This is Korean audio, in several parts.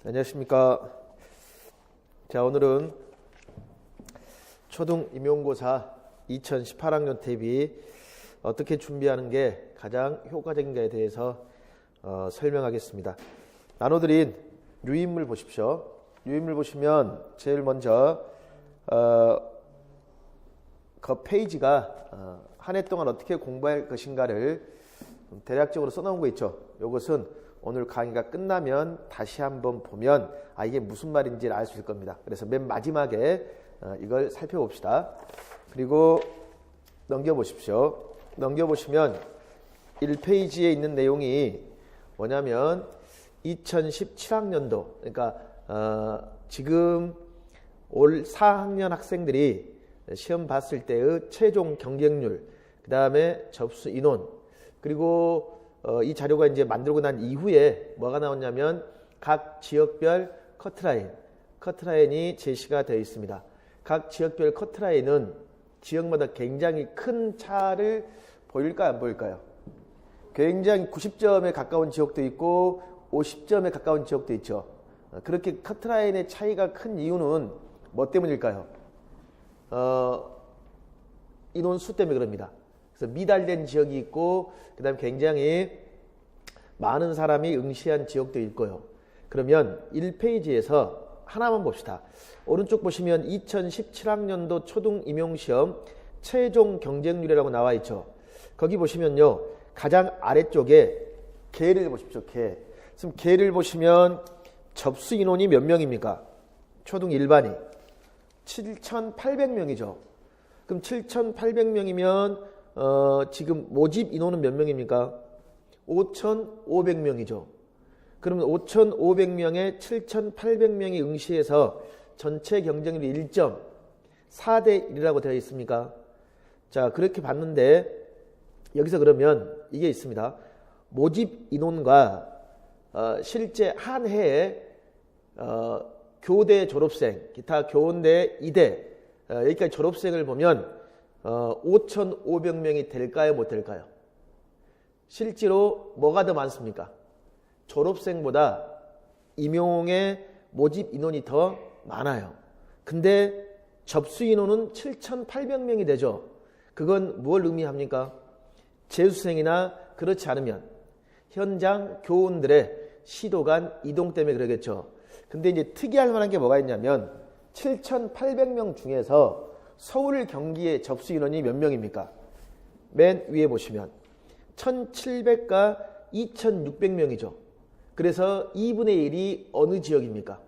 안녕하십니까. 자, 오늘은 초등 임용고사 2018학년 대비 어떻게 준비하는 게 가장 효과적인가에 대해서 설명하겠습니다. 나눠드린 유인물 보십시오. 유인물 보시면 제일 먼저 그 페이지가 한 해 동안 어떻게 공부할 것인가를 대략적으로 써놓은 거 있죠. 이것은 오늘 강의가 끝나면 다시 한번 보면 이게 무슨 말인지를 알 수 있을 겁니다. 그래서 맨 마지막에 이걸 살펴봅시다. 그리고 넘겨보십시오. 넘겨보시면 1페이지에 있는 내용이 뭐냐면 2017학년도 그러니까 지금 올 4학년 학생들이 시험 봤을 때의 최종 경쟁률, 그 다음에 접수 인원, 그리고 이 자료가 이제 만들고 난 이후에 뭐가 나왔냐면 각 지역별 커트라인이 제시가 되어 있습니다. 각 지역별 커트라인은 지역마다 굉장히 큰 차를 보일까요, 안 보일까요? 굉장히 90점에 가까운 지역도 있고 50점에 가까운 지역도 있죠. 그렇게 커트라인의 차이가 큰 이유는 뭐 때문일까요? 인원수 때문에 그럽니다. 그래서 미달된 지역이 있고 그 다음에 굉장히 많은 사람이 응시한 지역도 있고요. 그러면 1페이지에서 하나만 봅시다. 오른쪽 보시면 2017학년도 초등임용시험 최종 경쟁률이라고 나와 있죠. 거기 보시면요. 가장 아래쪽에 개를 보십시오. 개. 그럼 개를 보시면 접수 인원이 몇 명입니까? 초등 일반이 7,800명이죠. 그럼 7,800명이면 지금 모집 인원은 몇 명입니까? 5,500명이죠. 그러면 5,500명에 7,800명이 응시해서 전체 경쟁률이 1.4대 1이라고 되어 있습니까? 자, 그렇게 봤는데 여기서 그러면 이게 있습니다. 모집 인원과 실제 한 해에 교대 졸업생, 기타 교원대 2대 여기까지 졸업생을 보면 5,500명이 될까요? 못 될까요? 실제로 뭐가 더 많습니까? 졸업생보다 임용의 모집 인원이 더 많아요. 근데 접수 인원은 7,800명이 되죠. 그건 뭘 의미합니까? 재수생이나 그렇지 않으면 현장 교원들의 시도간 이동 때문에 그러겠죠. 근데 이제 특이할 만한 게 뭐가 있냐면 7,800명 중에서 서울 경기의 접수 인원이 몇 명입니까? 맨 위에 보시면 1,700과 2,600명이죠. 그래서 2분의 1이 어느 지역입니까?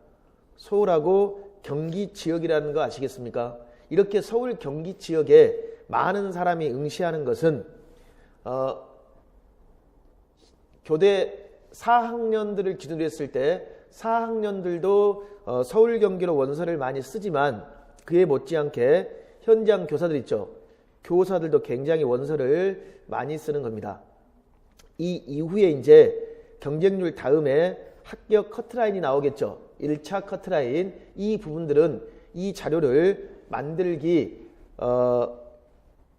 서울하고 경기 지역이라는 거 아시겠습니까? 이렇게 서울 경기 지역에 많은 사람이 응시하는 것은 교대 4학년들을 기준으로 했을 때 4학년들도 서울 경기로 원서를 많이 쓰지만 그에 못지않게 현장 교사들 있죠. 교사들도 굉장히 원서를 많이 쓰는 겁니다. 이 이후에 이제 경쟁률 다음에 합격 커트라인이 나오겠죠. 1차 커트라인. 이 부분들은 이 자료를 만들기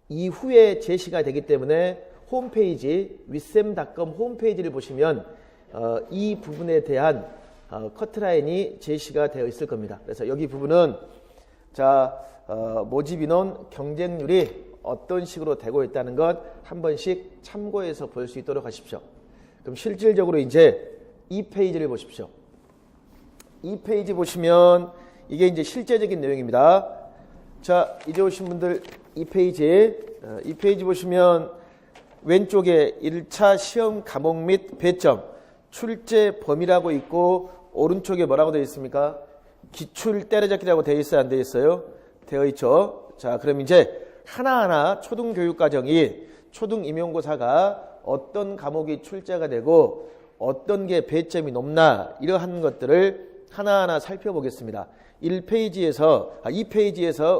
이후에 제시가 되기 때문에 홈페이지 윗셈닷컴 홈페이지를 보시면 이 부분에 대한 커트라인이 제시가 되어 있을 겁니다. 그래서 여기 부분은 모집 인원 경쟁률이 어떤 식으로 되고 있다는 것 한 번씩 참고해서 볼 수 있도록 하십시오. 그럼 실질적으로 이제 이 페이지를 보십시오. 이 페이지 보시면 이게 이제 실제적인 내용입니다. 자, 이제 오신 분들 이 페이지 보시면 왼쪽에 1차 시험 과목 및 배점 출제 범위라고 있고 오른쪽에 뭐라고 되어 있습니까? 기출 때려잡기라고 되어 있어요? 안 되어 있어요? 되어 있죠. 자, 그럼 이제 하나하나 초등교육과정이 초등임용고사가 어떤 과목이 출제가 되고 어떤 게 배점이 높나 이러한 것들을 하나하나 살펴보겠습니다. 2페이지에서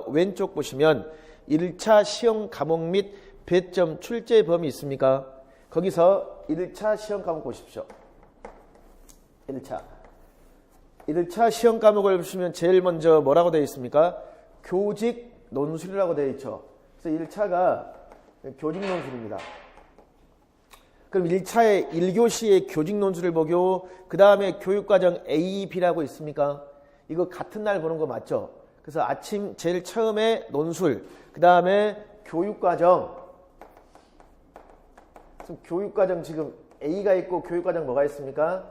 왼쪽 보시면 1차 시험 과목 및 배점 출제 범위 있습니까? 거기서 1차 시험 과목 보십시오. 1차 시험 과목을 보시면 제일 먼저 뭐라고 되어 있습니까? 교직 논술이라고 되어 있죠. 그래서 1차가 교직 논술입니다. 그럼 1차의 1교시의 교직 논술을 보고 그 다음에 교육과정 A, B라고 있습니까? 이거 같은 날 보는 거 맞죠? 그래서 아침 제일 처음에 논술, 그 다음에 교육과정. 교육과정 지금 A가 있고 교육과정 뭐가 있습니까?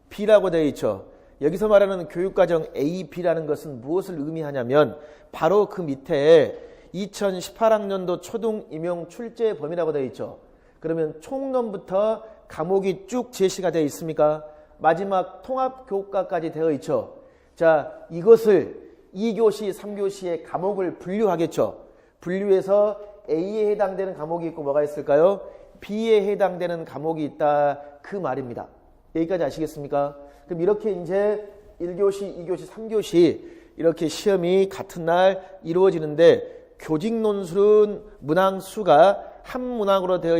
B라고 되어 있죠. 여기서 말하는 교육과정 A, B라는 것은 무엇을 의미하냐면 바로 그 밑에 2018학년도 초등 임용 출제 범위라고 되어 있죠. 그러면 총론부터 과목이 쭉 제시가 되어 있습니까? 마지막 통합교과까지 되어 있죠. 자, 이것을 2교시, 3교시의 과목을 분류하겠죠. 분류해서 A에 해당되는 과목이 있고 뭐가 있을까요? B에 해당되는 과목이 있다. 그 말입니다. 여기까지 아시겠습니까? 그럼 이렇게 이제 1교시, 2교시, 3교시 이렇게 시험이 같은 날 이루어지는데 교직 논술은 문항수가 한 문항으로 되어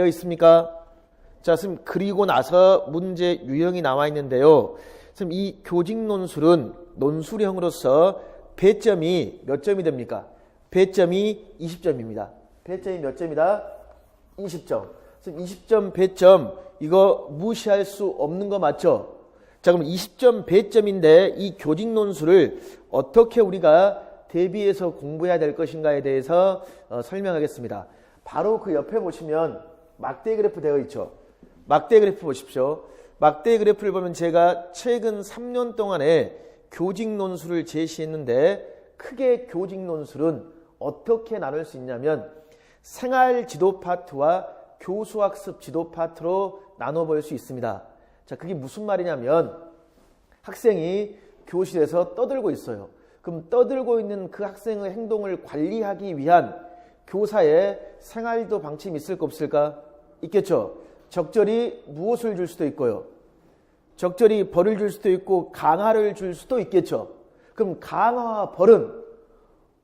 있습니까? 자, 지금 그리고 나서 문제 유형이 나와 있는데요. 지금 이 교직 논술은 논술형으로서 배점이 몇 점이 됩니까? 배점이 20점입니다. 배점이 몇 점이다? 20점. 지금 20점 배점 이거 무시할 수 없는 거 맞죠? 자, 그럼 20점 배점인데 이 교직 논술을 어떻게 우리가 대비해서 공부해야 될 것인가에 대해서 설명하겠습니다. 바로 그 옆에 보시면 막대 그래프 되어 있죠. 막대 그래프 보십시오. 막대 그래프를 보면 제가 최근 3년 동안에 교직 논술을 제시했는데 크게 교직 논술은 어떻게 나눌 수 있냐면 생활지도 파트와 교수학습 지도 파트로 나눠볼 수 있습니다. 자, 그게 무슨 말이냐면 학생이 교실에서 떠들고 있어요. 그럼 떠들고 있는 그 학생의 행동을 관리하기 위한 교사의 생활지도 방침이 있을까 없을까? 있겠죠. 적절히 무엇을 줄 수도 있고요. 적절히 벌을 줄 수도 있고 강화를 줄 수도 있겠죠. 그럼 강화와 벌은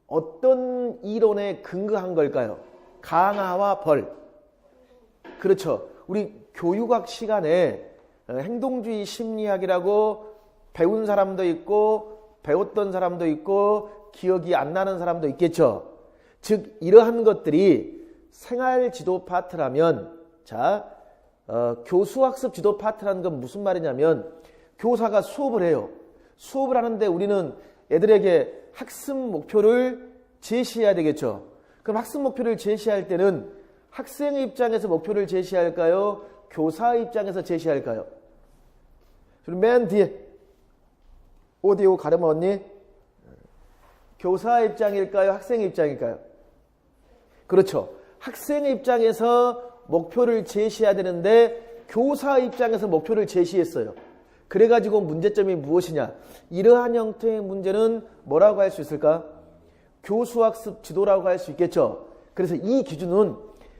어떤 이론에 근거한 걸까요? 강화와 벌. 그렇죠. 우리 교육학 시간에 행동주의 심리학이라고 배운 사람도 있고 배웠던 사람도 있고 기억이 안 나는 사람도 있겠죠. 즉 이러한 것들이 생활지도 파트라면 자 교수학습 지도 파트라는 건 무슨 말이냐면 교사가 수업을 해요. 수업을 하는데 우리는 애들에게 학습 목표를 제시해야 되겠죠. 그럼 학습 목표를 제시할 때는 학생의 입장에서 목표를 제시할까요? 교사의 입장에서 제시할까요? 그리고 맨 뒤에 오디오 가르마 언니 교사의 입장일까요? 학생의 입장일까요? 그렇죠. 학생의 입장에서 목표를 제시해야 되는데 교사의 입장에서 목표를 제시했어요. 그래가지고 문제점이 무엇이냐? 이러한 형태의 문제는 뭐라고 할 수 있을까? 교수학습 지도라고 할 수 있겠죠. 그래서 이 기준은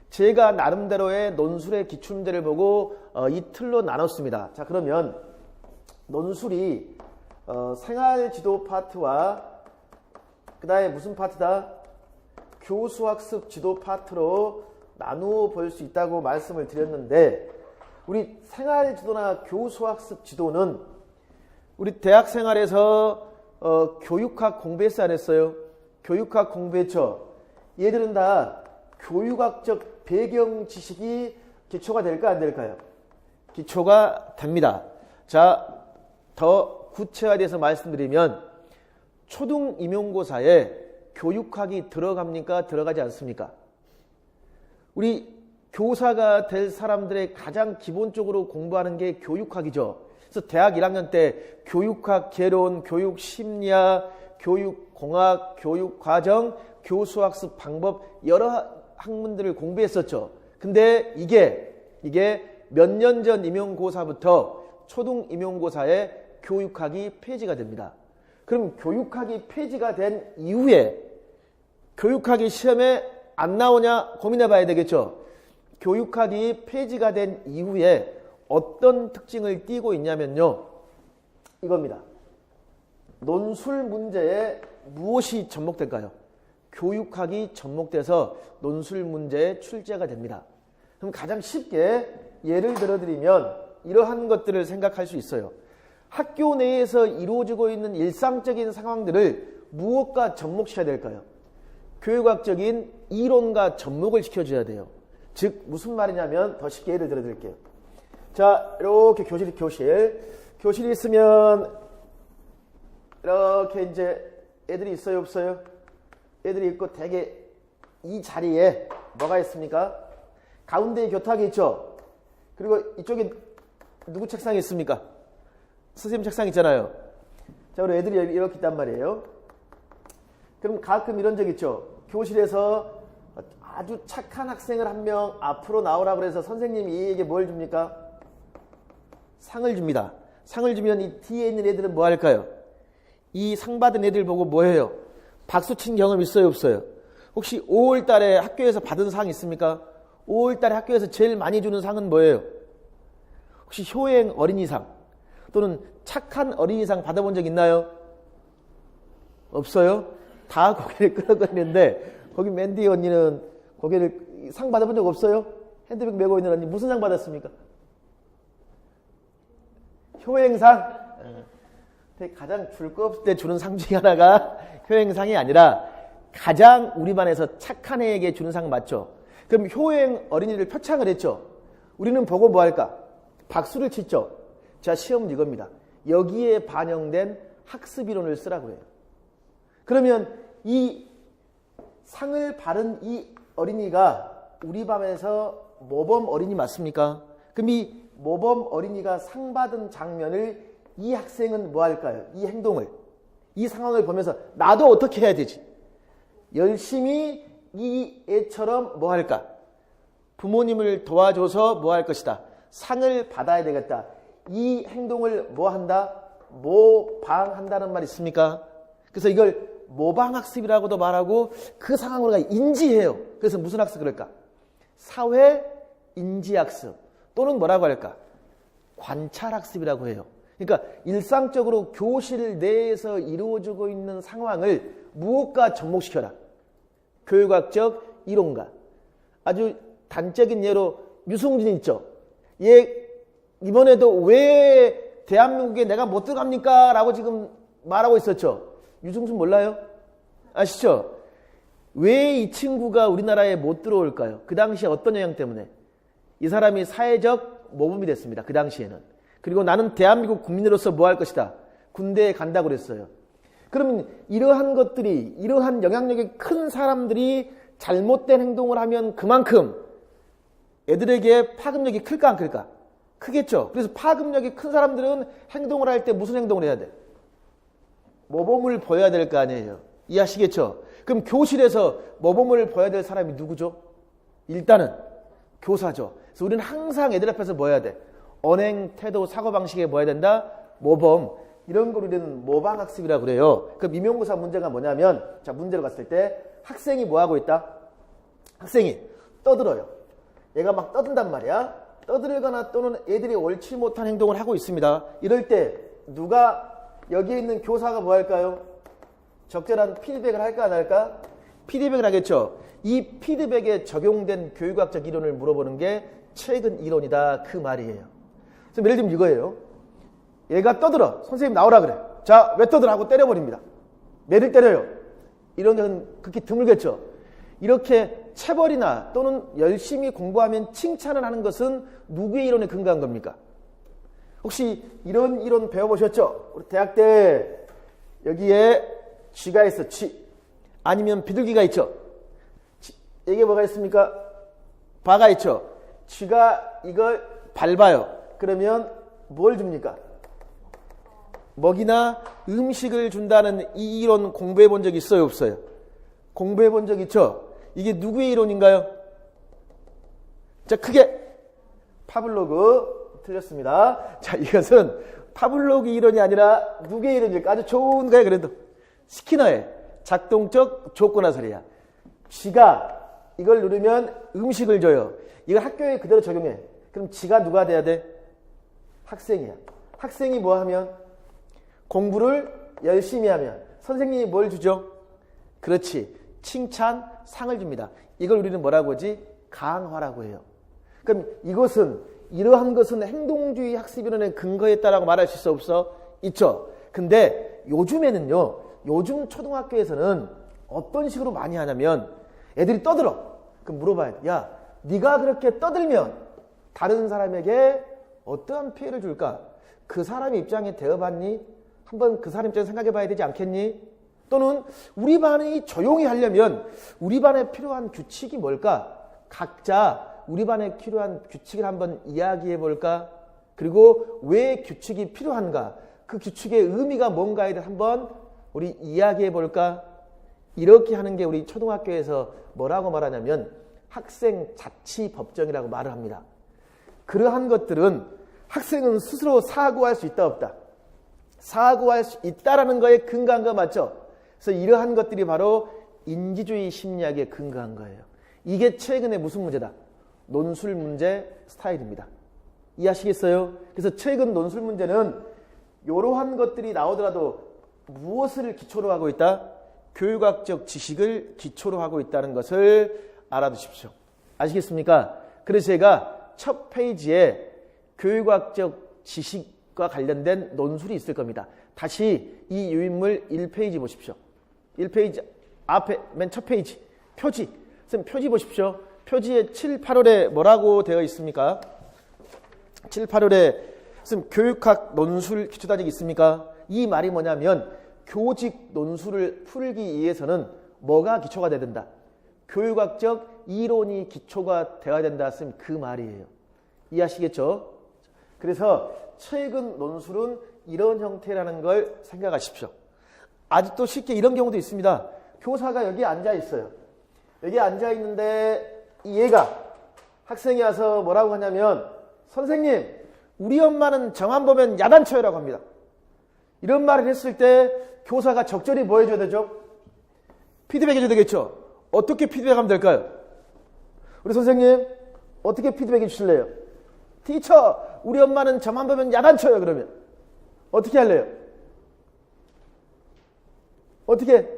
제가 나름대로의 논술의 기출문제를 보고 이 틀로 나눴습니다. 자, 그러면 논술이 생활지도 파트와 그 다음에 무슨 파트다? 교수학습 지도 파트로 나누어 볼 수 있다고 말씀을 드렸는데 우리 생활지도나 교수학습 지도는 우리 대학생활에서 교육학 공부했어 안 했어요? 교육학 공부했죠. 얘들은 다 교육학적 배경 지식이 기초가 될까 안 될까요? 기초가 됩니다. 자, 더 구체화돼서 말씀드리면 초등 임용고사에 교육학이 들어갑니까? 들어가지 않습니까? 우리 교사가 될 사람들의 가장 기본적으로 공부하는 게 교육학이죠. 그래서 대학 1학년 때 교육학 개론, 교육심리학, 교육공학, 교육과정, 교수학습 방법 여러 학문들을 공부했었죠. 근데 이게 몇 년 전 임용고사부터 초등 임용고사에 교육학이 폐지가 됩니다. 그럼 교육학이 폐지가 된 이후에 교육학이 시험에 안 나오냐 고민해 봐야 되겠죠. 교육학이 폐지가 된 이후에 어떤 특징을 띠고 있냐면요. 이겁니다. 논술 문제에 무엇이 접목될까요? 교육학이 접목돼서 논술 문제에 출제가 됩니다. 그럼 가장 쉽게 예를 들어드리면 이러한 것들을 생각할 수 있어요. 학교 내에서 이루어지고 있는 일상적인 상황들을 무엇과 접목시켜야 될까요? 교육학적인 이론과 접목을 시켜줘야 돼요. 즉 무슨 말이냐면 더 쉽게 예를 들어 드릴게요. 자, 이렇게 교실이 있으면 이렇게 이제 애들이 있어요, 없어요? 애들이 있고 되게 이 자리에 뭐가 있습니까? 가운데에 교탁이 있죠. 그리고 이쪽에 누구 책상이 있습니까? 선생님 책상 있잖아요. 자, 우리 애들이 이렇게 있단 말이에요. 그럼 가끔 이런 적 있죠. 교실에서 아주 착한 학생을 한 명 앞으로 나오라고 그래서 선생님이 얘에게 뭘 줍니까? 상을 줍니다. 상을 주면 이 뒤에 있는 애들은 뭐 할까요? 이 상 받은 애들 보고 뭐 해요? 박수 친 경험 있어요, 없어요? 혹시 5월 달에 학교에서 받은 상 있습니까? 5월 달에 학교에서 제일 많이 주는 상은 뭐예요? 혹시 효행 어린이상 또는 착한 어린이상 받아본 적 있나요? 없어요? 다 고개를 끄덕거리는데 거기 맨디 언니는 고개를 상 받아본 적 없어요? 핸드백 메고 있는 언니 무슨 상 받았습니까? 효행상? 가장 줄 거 없을 때 주는 상 중에 하나가 효행상이 아니라 가장 우리 반에서 착한 애에게 주는 상 맞죠? 그럼 효행 어린이를 표창을 했죠? 우리는 보고 뭐 할까? 박수를 치죠? 자, 시험은 이겁니다. 여기에 반영된 학습이론을 쓰라고 해요. 그러면 이 상을 받은 이 어린이가 우리 반에서 모범 어린이 맞습니까? 그럼 이 모범 어린이가 상 받은 장면을 이 학생은 뭐 할까요? 이 행동을, 이 상황을 보면서 나도 어떻게 해야 되지? 열심히 이 애처럼 뭐 할까? 부모님을 도와줘서 뭐 할 것이다? 상을 받아야 되겠다. 이 행동을 뭐 한다? 모방한다는 말 있습니까? 그래서 이걸 모방학습이라고도 말하고 그 상황으로 인지해요. 그래서 무슨 학습 그럴까? 사회 인지학습 또는 뭐라고 할까? 관찰학습이라고 해요. 그러니까 일상적으로 교실 내에서 이루어지고 있는 상황을 무엇과 접목시켜라. 교육학적 이론가. 아주 단적인 예로 유승준 있죠. 얘 이번에도 왜 대한민국에 내가 못 들어갑니까? 라고 지금 말하고 있었죠. 유승준 몰라요? 아시죠? 왜 이 친구가 우리나라에 못 들어올까요? 그 당시에 어떤 영향 때문에? 이 사람이 사회적 모범이 됐습니다. 그 당시에는. 그리고 나는 대한민국 국민으로서 뭐 할 것이다. 군대에 간다고 그랬어요. 그러면 이러한 것들이, 이러한 영향력이 큰 사람들이 잘못된 행동을 하면 그만큼 애들에게 파급력이 클까 안 클까? 크겠죠. 그래서 파급력이 큰 사람들은 행동을 할 때 무슨 행동을 해야 돼? 모범을 보여야 될 거 아니에요. 이해하시겠죠? 그럼 교실에서 모범을 보여야 될 사람이 누구죠? 일단은 교사죠. 그래서 우리는 항상 애들 앞에서 뭐 해야 돼? 언행, 태도, 사고방식에 뭐 해야 된다? 모범. 이런 걸 우리는 모방학습이라고 그래요. 그럼 임용고사 문제가 뭐냐면, 자, 문제로 갔을 때 학생이 뭐 하고 있다? 학생이 떠들어요. 얘가 막 떠든단 말이야. 떠들거나 또는 애들이 옳지 못한 행동을 하고 있습니다. 이럴 때 누가 여기에 있는 교사가 뭐 할까요? 적절한 피드백을 할까 안 할까? 피드백을 하겠죠. 이 피드백에 적용된 교육학적 이론을 물어보는 게 최근 이론이다. 그 말이에요. 그래서 예를 들면 이거예요. 얘가 떠들어. 선생님 나오라 그래. 자, 왜 떠들어? 하고 때려버립니다. 매를 때려요. 이런 건 극히 드물겠죠. 이렇게 체벌이나 또는 열심히 공부하면 칭찬을 하는 것은 누구의 이론에 근거한 겁니까? 혹시 이런 이론 배워보셨죠? 우리 대학 때 여기에 쥐가 있어. 쥐. 아니면 비둘기가 있죠. 여기에 뭐가 있습니까? 바가 있죠. 쥐가 이걸 밟아요. 그러면 뭘 줍니까? 먹이나 음식을 준다는 이 이론 공부해 본 적 있어요, 없어요? 공부해 본 적 있죠? 이게 누구의 이론인가요? 자, 크게 파블로그 틀렸습니다. 자, 이것은 파블로그 이론이 아니라 누구의 이론일까? 아주 좋은 거예요. 그래도 스키너의 작동적 조건화설이야. 쥐가 이걸 누르면 음식을 줘요. 이거 학교에 그대로 적용해. 그럼 쥐가 누가 돼야 돼? 학생이야. 학생이 뭐 하면? 공부를 열심히 하면 선생님이 뭘 주죠? 그렇지. 칭찬, 상을 줍니다. 이걸 우리는 뭐라고 하지? 강화라고 해요. 그럼 이것은, 이러한 것은 행동주의 학습이론의 근거했다라고 말할 수 있어 없어? 있죠. 근데 요즘에는요, 요즘 초등학교에서는 어떤 식으로 많이 하냐면 애들이 떠들어. 그럼 물어봐야 돼. 야, 네가 그렇게 떠들면 다른 사람에게 어떠한 피해를 줄까? 그 사람 입장에 대어봤니? 한번 그 사람 입장에 생각해 봐야 되지 않겠니? 또는 우리 반이 조용히 하려면 우리 반에 필요한 규칙이 뭘까? 각자 우리 반에 필요한 규칙을 한번 이야기해 볼까? 그리고 왜 규칙이 필요한가? 그 규칙의 의미가 뭔가에 대해 한번 우리 이야기해 볼까? 이렇게 하는 게 우리 초등학교에서 뭐라고 말하냐면 학생 자치 법정이라고 말을 합니다. 그러한 것들은 학생은 스스로 사고할 수 있다 없다. 사고할 수 있다라는 거에 근거한 거 맞죠? 그래서 이러한 것들이 바로 인지주의 심리학에 근거한 거예요. 이게 최근에 무슨 문제다? 논술 문제 스타일입니다. 이해하시겠어요? 그래서 최근 논술 문제는 이러한 것들이 나오더라도 무엇을 기초로 하고 있다? 교육학적 지식을 기초로 하고 있다는 것을 알아두십시오. 아시겠습니까? 그래서 제가 첫 페이지에 교육학적 지식과 관련된 논술이 있을 겁니다. 다시 이 유인물 1페이지 보십시오. 1페이지 앞에 맨 첫 페이지 표지. 선생님 표지 보십시오. 표지에 7, 8월에 뭐라고 되어 있습니까? 7, 8월에 선생님 교육학 논술 기초다직이 있습니까? 이 말이 뭐냐면 교직 논술을 풀기 위해서는 뭐가 기초가 돼야 된다? 교육학적 이론이 기초가 되어야 된다. 선생님 그 말이에요. 이해하시겠죠? 그래서 최근 논술은 이런 형태라는 걸 생각하십시오. 아직도 쉽게 이런 경우도 있습니다. 교사가 여기 앉아 있어요. 여기 앉아 있는데 얘가 학생이 와서 뭐라고 하냐면 선생님 우리 엄마는 저만 보면 야단쳐요라고 합니다. 이런 말을 했을 때 교사가 적절히 뭐 해줘야 되죠? 피드백 해줘야 되겠죠? 어떻게 피드백하면 될까요? 우리 선생님 어떻게 피드백해 주실래요? 티처 우리 엄마는 저만 보면 야단쳐요. 그러면 어떻게 할래요? 어떻게?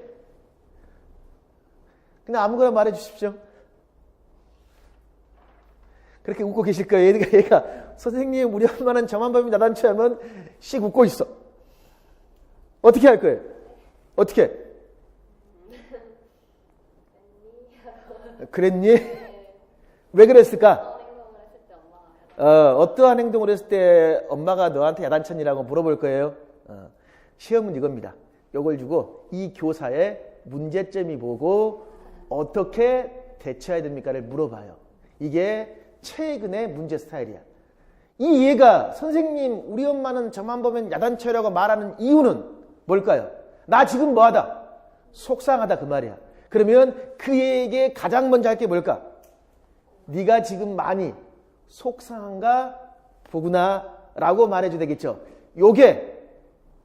그냥 아무거나 말해 주십시오. 그렇게 웃고 계실 거예요. 얘가 선생님 우리 엄마는 저만 보면 야단쳐요 하면 씩 웃고 있어. 어떻게 할 거예요? 어떻게? 그랬니? 왜 그랬을까? 어떠한 행동을 했을 때 엄마가 너한테 야단쳤니라고 물어볼 거예요. 시험은 이겁니다. 이걸 주고 이 교사의 문제점이 뭐고 어떻게 대처해야 됩니까를 물어봐요. 이게 최근의 문제 스타일이야. 이 얘가 선생님 우리 엄마는 저만 보면 야단쳐요라고 말하는 이유는 뭘까요? 나 지금 뭐하다? 속상하다 그 말이야. 그러면 그에게 가장 먼저 할 게 뭘까? 네가 지금 많이 속상한가 보구나 라고 말해줘야 되겠죠. 요게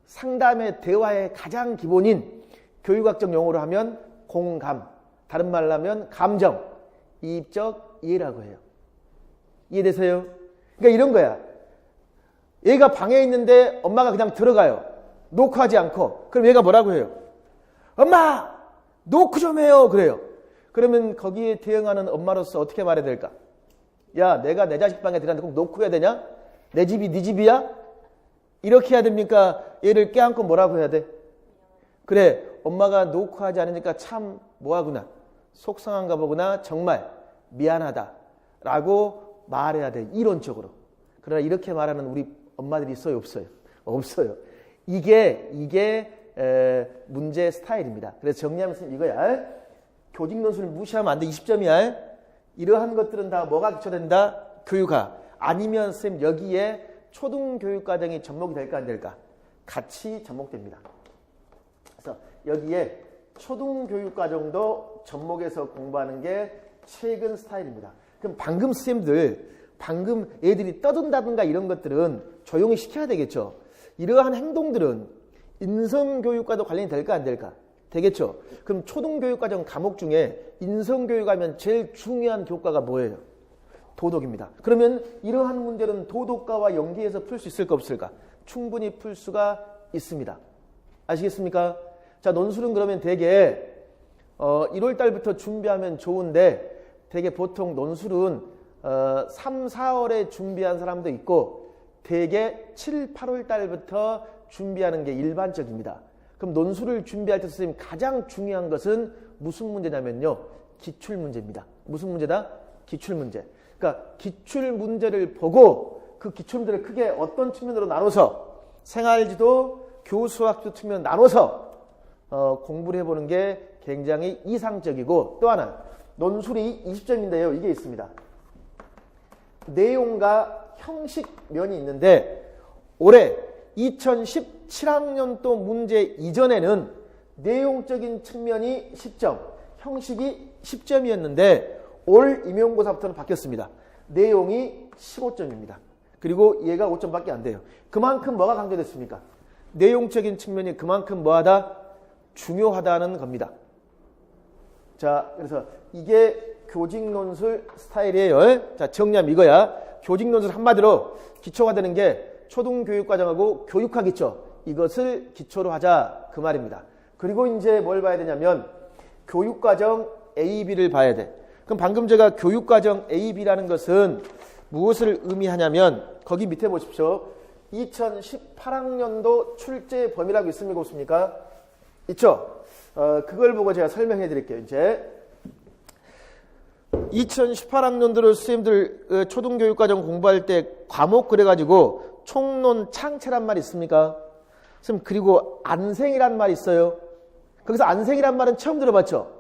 상담의 대화의 가장 기본인 교육학적 용어로 하면 공감, 다른 말로 하면 감정, 이입적 이해라고 해요. 이해되세요? 그러니까 이런 거야. 얘가 방에 있는데 엄마가 그냥 들어가요. 노크하지 않고. 그럼 얘가 뭐라고 해요? 엄마! 노크 좀 해요. 그래요. 그러면 거기에 대응하는 엄마로서 어떻게 말해야 될까? 야, 내가 내 자식 방에 들어갔는데 꼭 노크해야 되냐? 내 집이 네 집이야? 이렇게 해야 됩니까? 얘를 껴안고 뭐라고 해야 돼? 그래, 엄마가 노크하지 않으니까 참 뭐하구나. 속상한가 보구나. 정말 미안하다. 라고 말해야 돼. 이론적으로. 그러나 이렇게 말하는 우리 엄마들이 있어요? 없어요? 없어요. 이게 문제 스타일입니다. 그래서 정리하면 이거야. 교직 논술을 무시하면 안 돼. 20점이야. 이러한 것들은 다 뭐가 기초된다? 교육학. 아니면 쌤 여기에 초등교육과정이 접목이 될까 안 될까? 같이 접목됩니다. 그래서 여기에 초등교육과정도 접목해서 공부하는 게 최근 스타일입니다. 그럼 방금 애들이 떠든다든가 이런 것들은 조용히 시켜야 되겠죠. 이러한 행동들은 인성교육과도 관련이 될까 안 될까? 되겠죠. 그럼 초등교육과정 과목 중에 인성교육하면 제일 중요한 교과가 뭐예요? 도덕입니다. 그러면 이러한 문제는 도덕과와 연계해서 풀 수 있을까 없을까? 충분히 풀 수가 있습니다. 아시겠습니까? 자, 논술은 그러면 대개 1월 달부터 준비하면 좋은데 대개 보통 논술은 3, 4월에 준비한 사람도 있고 대개 7, 8월 달부터 준비하는 게 일반적입니다. 그럼 논술을 준비할 때 선생님 가장 중요한 것은 무슨 문제냐면요. 기출문제입니다. 무슨 문제다? 기출문제. 그러니까 기출문제를 보고 그 기출문제를 크게 어떤 측면으로 나눠서 생활지도, 교수학도 측면 나눠서 공부를 해보는 게 굉장히 이상적이고, 또 하나 논술이 20점인데요. 이게 있습니다. 내용과 형식면이 있는데 올해 2017학년도 문제 이전에는 내용적인 측면이 10점, 형식이 10점이었는데 올 임용고사부터는 바뀌었습니다. 내용이 15점입니다. 그리고 얘가 5점밖에 안 돼요. 그만큼 뭐가 강조됐습니까? 내용적인 측면이 그만큼 뭐하다? 중요하다는 겁니다. 자, 그래서 이게 교직논술 스타일이에요. 자, 정리하면 이거야. 교직논술 한마디로 기초가 되는 게 초등교육과정하고 교육학 있죠. 이것을 기초로 하자 그 말입니다. 그리고 이제 뭘 봐야 되냐면 교육과정 A, B를 봐야 돼. 그럼 방금 제가 교육과정 A, B라는 것은 무엇을 의미하냐면 거기 밑에 보십시오. 2018학년도 출제 범위라고 있습니까? 없습니까? 있죠? 그걸 보고 제가 설명해 드릴게요. 이제 2018학년도를 선생님들 초등교육과정 공부할 때 과목 그래가지고 총론 창체란 말 있습니까? 선생님, 그리고 안생이란 말 있어요. 거기서 안생이란 말은 처음 들어봤죠?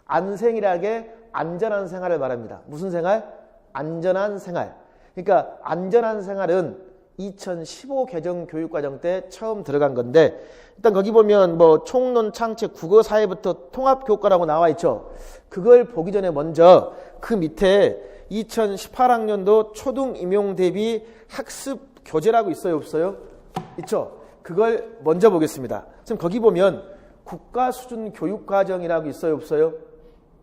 안생이라는 게 안전한 생활을 말합니다. 무슨 생활? 안전한 생활. 그러니까 안전한 생활은 2015 개정 교육과정 때 처음 들어간 건데, 일단 거기 보면 뭐 총론 창체 국어 사회부터 통합교과라고 나와 있죠. 그걸 보기 전에 먼저 그 밑에 2018학년도 초등 임용 대비 학습 교재라고 있어요, 없어요? 있죠. 그걸 먼저 보겠습니다. 지금 거기 보면 국가 수준 교육과정이라고 있어요, 없어요?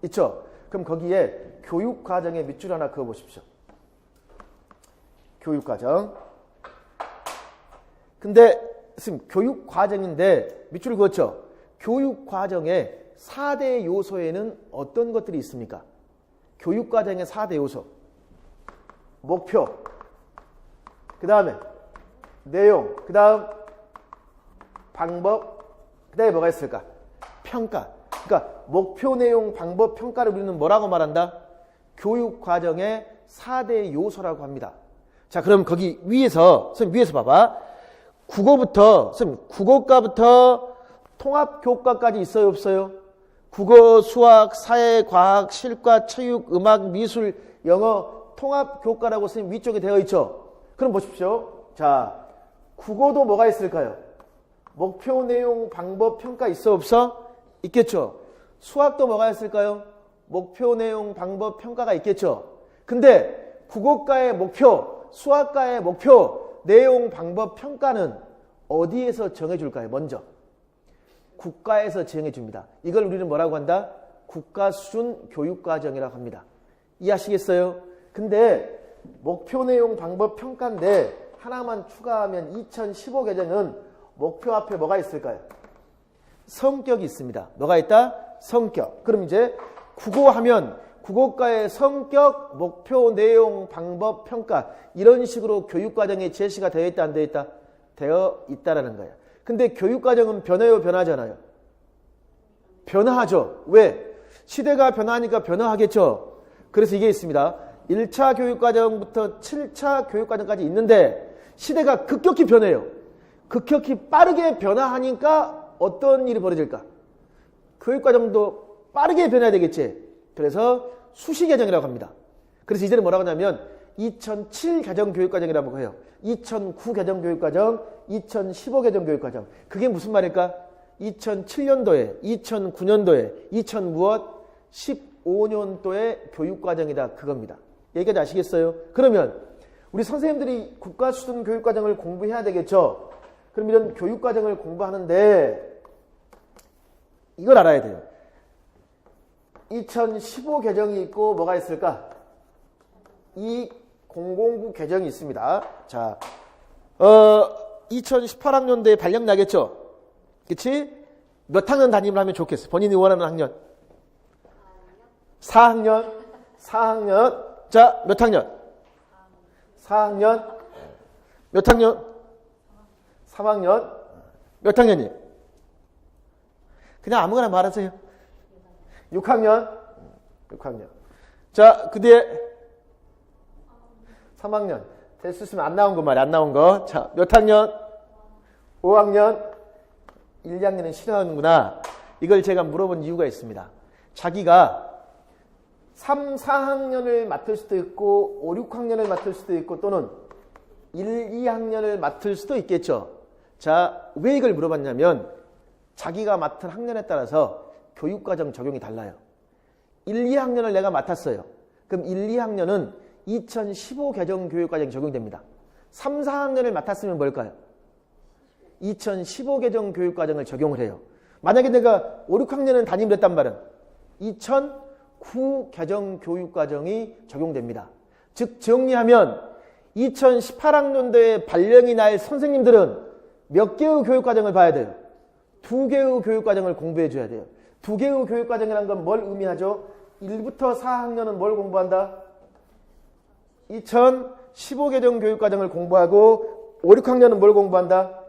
있죠. 그럼 거기에 교육과정의 밑줄 하나 그어 보십시오. 교육과정. 근데 선생님, 교육과정인데 밑줄 그었죠? 교육과정의 4대 요소에는 어떤 것들이 있습니까? 교육과정의 4대 요소. 목표, 그 다음에 내용, 그 다음 방법, 그 다음에 뭐가 있을까? 평가. 그러니까 목표, 내용, 방법, 평가를 우리는 뭐라고 말한다? 교육과정의 4대 요소라고 합니다. 자, 그럼 거기 위에서, 선생님 위에서 봐봐. 국어부터, 선생님 국어과부터 통합교과까지 있어요, 없어요? 국어, 수학, 사회, 과학, 실과, 체육, 음악, 미술, 영어 통합교과라고 선생님 위쪽에 되어 있죠. 그럼 보십시오. 자, 국어도 뭐가 있을까요? 목표, 내용, 방법, 평가 있어, 없어? 있겠죠. 수학도 뭐가 있을까요? 목표, 내용, 방법, 평가가 있겠죠. 근데 국어과의 목표, 수학과의 목표, 내용, 방법, 평가는 어디에서 정해줄까요? 먼저 국가에서 정해줍니다. 이걸 우리는 뭐라고 한다? 국가 수준 교육과정이라고 합니다. 이해하시겠어요? 근데 목표, 내용, 방법, 평가인데 하나만 추가하면 2015 개정은 목표 앞에 뭐가 있을까요? 성격이 있습니다. 뭐가 있다? 성격. 그럼 이제 국어하면 국어과의 성격, 목표, 내용, 방법, 평가 이런 식으로 교육과정에 제시가 되어 있다, 안 되어 있다? 되어 있다라는 거예요. 근데 교육과정은 변해요, 변하잖아요? 변화하죠. 왜? 시대가 변하니까 변화하겠죠. 그래서 이게 있습니다. 1차 교육과정부터 7차 교육과정까지 있는데 시대가 급격히 변해요. 급격히 빠르게 변화하니까 어떤 일이 벌어질까? 교육과정도 빠르게 변해야 되겠지. 그래서 수시개정이라고 합니다. 그래서 이제는 뭐라고 하냐면 2007 개정 교육과정이라고 해요. 2009 개정 교육과정, 2015 개정 교육과정. 그게 무슨 말일까? 2007년도에, 2009년도에, 2015년도에 교육과정이다. 그겁니다. 여기까지 아시겠어요? 그러면 우리 선생님들이 국가 수준 교육과정을 공부해야 되겠죠? 그럼 이런 교육과정을 공부하는데 이걸 알아야 돼요. 2015 개정이 있고 뭐가 있을까? 2009 개정이 있습니다. 자, 2018학년도에 발령 나겠죠? 그치? 몇 학년 담임을 하면 좋겠어? 본인이 원하는 학년? 4학년? 4학년? 자, 몇 학년? 4학년? 몇 학년? 3학년? 몇 학년이에요? 그냥 아무거나 말하세요. 6학년? 6학년. 자, 그 뒤에 3학년. 테스트 쓰면 안 나온 거 말이야. 안 나온 거. 자, 몇 학년? 5학년. 1, 2학년은 싫어하는구나. 이걸 제가 물어본 이유가 있습니다. 자기가 3, 4학년을 맡을 수도 있고 5, 6학년을 맡을 수도 있고 또는 1, 2학년을 맡을 수도 있겠죠. 자, 왜 이걸 물어봤냐면 자기가 맡은 학년에 따라서 교육과정 적용이 달라요. 1, 2학년을 내가 맡았어요. 그럼 1, 2학년은 2015 개정 교육과정이 적용됩니다. 3, 4학년을 맡았으면 뭘까요? 2015 개정 교육과정을 적용을 해요. 만약에 내가 5, 6학년은 담임을 했단 말은 2009 개정 교육과정이 적용됩니다. 즉 정리하면 2018학년도에 발령이 날 선생님들은 몇 개의 교육과정을 봐야 돼요? 2개의 교육과정을 공부해 줘야 돼요. 2개의 교육과정이라는 건 뭘 의미하죠? 1부터 4학년은 뭘 공부한다? 2015 개정 교육과정을 공부하고 5, 6학년은 뭘 공부한다?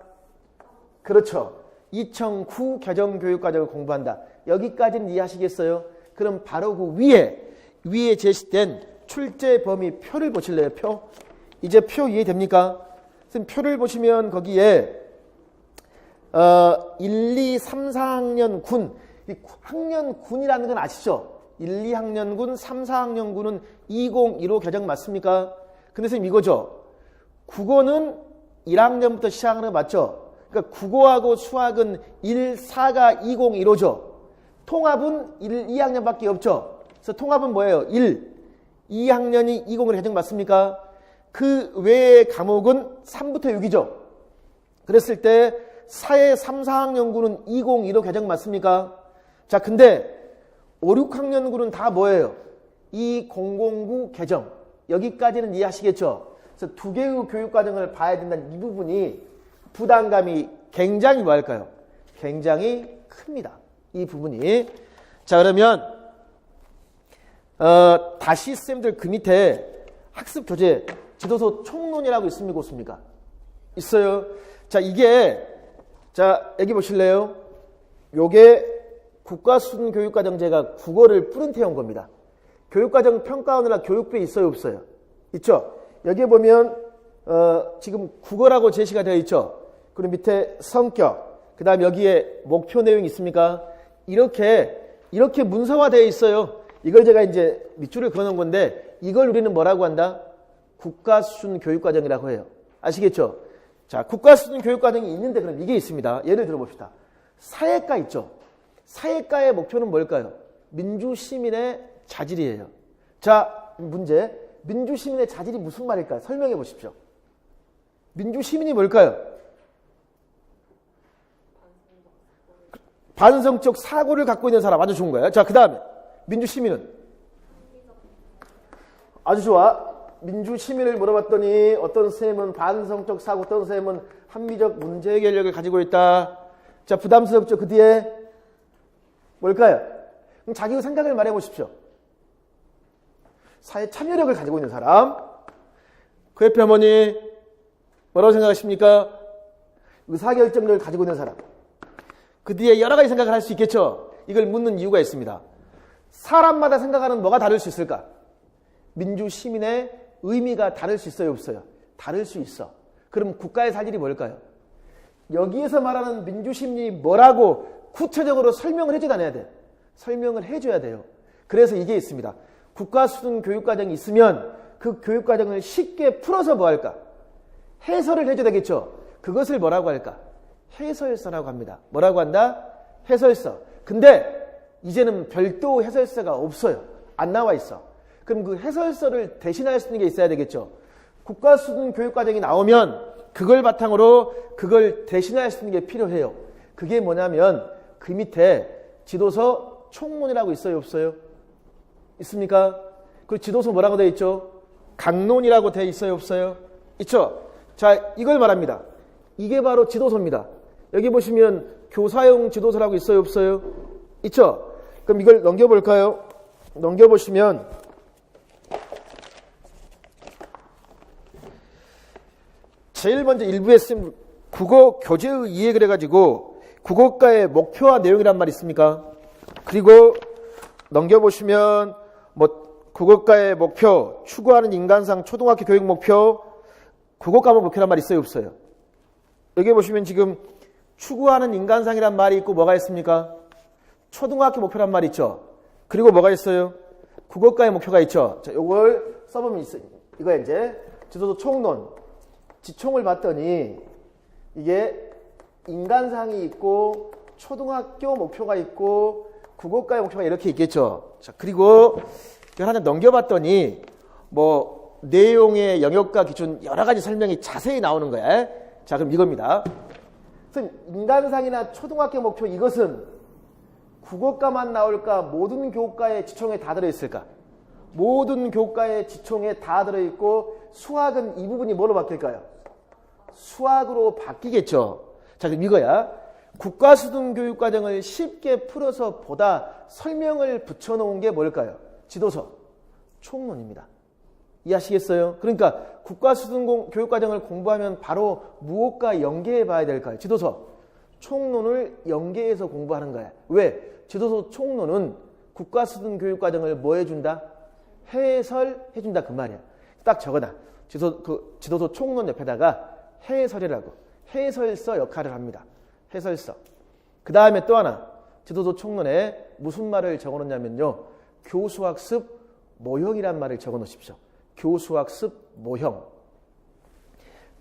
그렇죠. 2009 개정 교육과정을 공부한다. 여기까지는 이해하시겠어요? 그럼 바로 그 위에 제시된 출제 범위 표를 보실래요? 표? 이제 표 이해됩니까? 선생님 표를 보시면 거기에 1, 2, 3, 4학년 군, 이 학년 군이라는 건 아시죠? 1, 2학년 군, 3, 4학년 군은 2015 개정 맞습니까? 근데 선생님 이거죠. 국어는 1학년부터 시작하는 거 맞죠? 그러니까 국어하고 수학은 1, 4가 2015죠. 통합은 1, 2학년밖에 없죠. 그래서 통합은 뭐예요? 1, 2학년이 20으로 개정 맞습니까? 그 외의 과목은 3부터 6이죠. 그랬을 때 4의 3, 4학년군은 2015 개정 맞습니까? 자, 근데 5, 6학년군은 다 뭐예요? 2009 개정. 여기까지는 이해하시겠죠? 그래서 2개의 교육과정을 봐야 된다는 이 부분이 부담감이 굉장히 뭐할까요? 굉장히 큽니다. 이 부분이. 자, 그러면 다시 쌤들 그 밑에 학습 교재 지도서 총론이라고 있습니까? 없습니까? 있어요. 자, 이게 자, 여기 보실래요? 요게 국가수준교육과정제가 국어를 프린트해 겁니다. 교육과정 평가원이나 교육부에 있어요? 없어요? 있죠? 여기에 보면 지금 국어라고 제시가 되어 있죠? 그리고 밑에 성격, 그 다음 여기에 목표 내용이 있습니까? 이렇게 문서화되어 있어요. 이걸 제가 이제 밑줄을 그어놓은 건데 이걸 우리는 뭐라고 한다? 국가수준 교육과정이라고 해요. 아시겠죠? 자, 국가수준 교육과정이 있는데 그럼 이게 있습니다. 예를 들어봅시다. 사회과 있죠? 사회과의 목표는 뭘까요? 민주시민의 자질이에요. 자, 문제. 민주시민의 자질이 무슨 말일까요? 설명해 보십시오. 민주시민이 뭘까요? 반성적 사고를 갖고 있는 사람. 아주 좋은 거예요. 자, 그 다음에 민주시민은? 아주 좋아. 민주시민을 물어봤더니 어떤 쌤은 반성적 사고, 어떤 쌤은 합리적 문제해결력을 가지고 있다. 자, 부담스럽죠. 그 뒤에 뭘까요? 그럼 자기 생각을 말해 보십시오. 사회 참여력을 가지고 있는 사람. 그 옆에 어머니 뭐라고 생각하십니까? 의사결정력을 가지고 있는 사람. 그 뒤에 여러 가지 생각을 할 수 있겠죠. 이걸 묻는 이유가 있습니다. 사람마다 생각하는 뭐가 다를 수 있을까? 민주시민의 의미가 다를 수 있어요? 없어요? 다를 수 있어. 그럼 국가의 사질이 뭘까요? 여기에서 말하는 민주시민이 뭐라고 구체적으로 설명을 해줘야 돼야 돼. 설명을 해줘야 돼요. 그래서 이게 있습니다. 국가수준 교육과정이 있으면 그 교육과정을 쉽게 풀어서 뭐 할까? 해설을 해줘야 되겠죠. 그것을 뭐라고 할까? 해설서라고 합니다. 뭐라고 한다? 해설서. 근데 이제는 별도 해설서가 없어요. 안 나와 있어. 그럼 그 해설서를 대신할 수 있는 게 있어야 되겠죠. 국가수준 교육과정이 나오면 그걸 바탕으로 그걸 대신할 수 있는 게 필요해요. 그게 뭐냐면 그 밑에 지도서 총론이라고 있어요? 없어요? 있습니까? 그 지도서 뭐라고 되어 있죠? 강론이라고 되어 있어요? 없어요? 있죠? 자, 이걸 말합니다. 이게 바로 지도서입니다. 여기 보시면 교사용 지도서라고 있어요? 없어요? 있죠? 그럼 이걸 넘겨볼까요? 넘겨보시면 제일 먼저 일부에 쓴 국어 교재의 이해 그래가지고 국어과의 목표와 내용이란 말이 있습니까? 그리고 넘겨보시면 뭐 국어과의 목표, 추구하는 인간상 초등학교 교육 목표, 국어과목 목표란 말 있어요, 없어요? 여기 보시면 지금 추구하는 인간상이란 말이 있고 뭐가 있습니까? 초등학교 목표란 말이 있죠. 그리고 뭐가 있어요? 국어과의 목표가 있죠. 자, 요걸 써보면 있어요. 이거 이제 지도서 총론, 지총을 봤더니 이게 인간상이 있고 초등학교 목표가 있고 국어과의 목표가 이렇게 있겠죠. 자, 그리고 이걸 하나 넘겨봤더니 뭐 내용의 영역과 기준 여러 가지 설명이 자세히 나오는 거야. 자, 그럼 이겁니다. 인간상이나 초등학교 목표 이것은 국어과만 나올까? 모든 교과의 지총에 다 들어있을까? 모든 교과의 지총에 다 들어있고 수학은 이 부분이 뭐로 바뀔까요? 수학으로 바뀌겠죠. 자, 그럼 이거야. 국가수등교육과정을 쉽게 풀어서 보다 설명을 붙여놓은 게 뭘까요? 지도서, 총론입니다. 이해하시겠어요? 그러니까 국가수등교육과정을 공부하면 바로 무엇과 연계해 봐야 될까요? 지도서, 총론을 연계해서 공부하는 거야. 왜? 지도서 총론은 국가수등교육과정을 뭐 해준다? 해설해준다 그 말이야. 딱 적어놔. 지도서 총론 옆에다가 해설이라고. 해설서 역할을 합니다. 해설서. 그 다음에 또 하나. 지도서 총론에 무슨 말을 적어놓냐면요. 교수학습 모형이란 말을 적어놓으십시오. 교수학습 모형.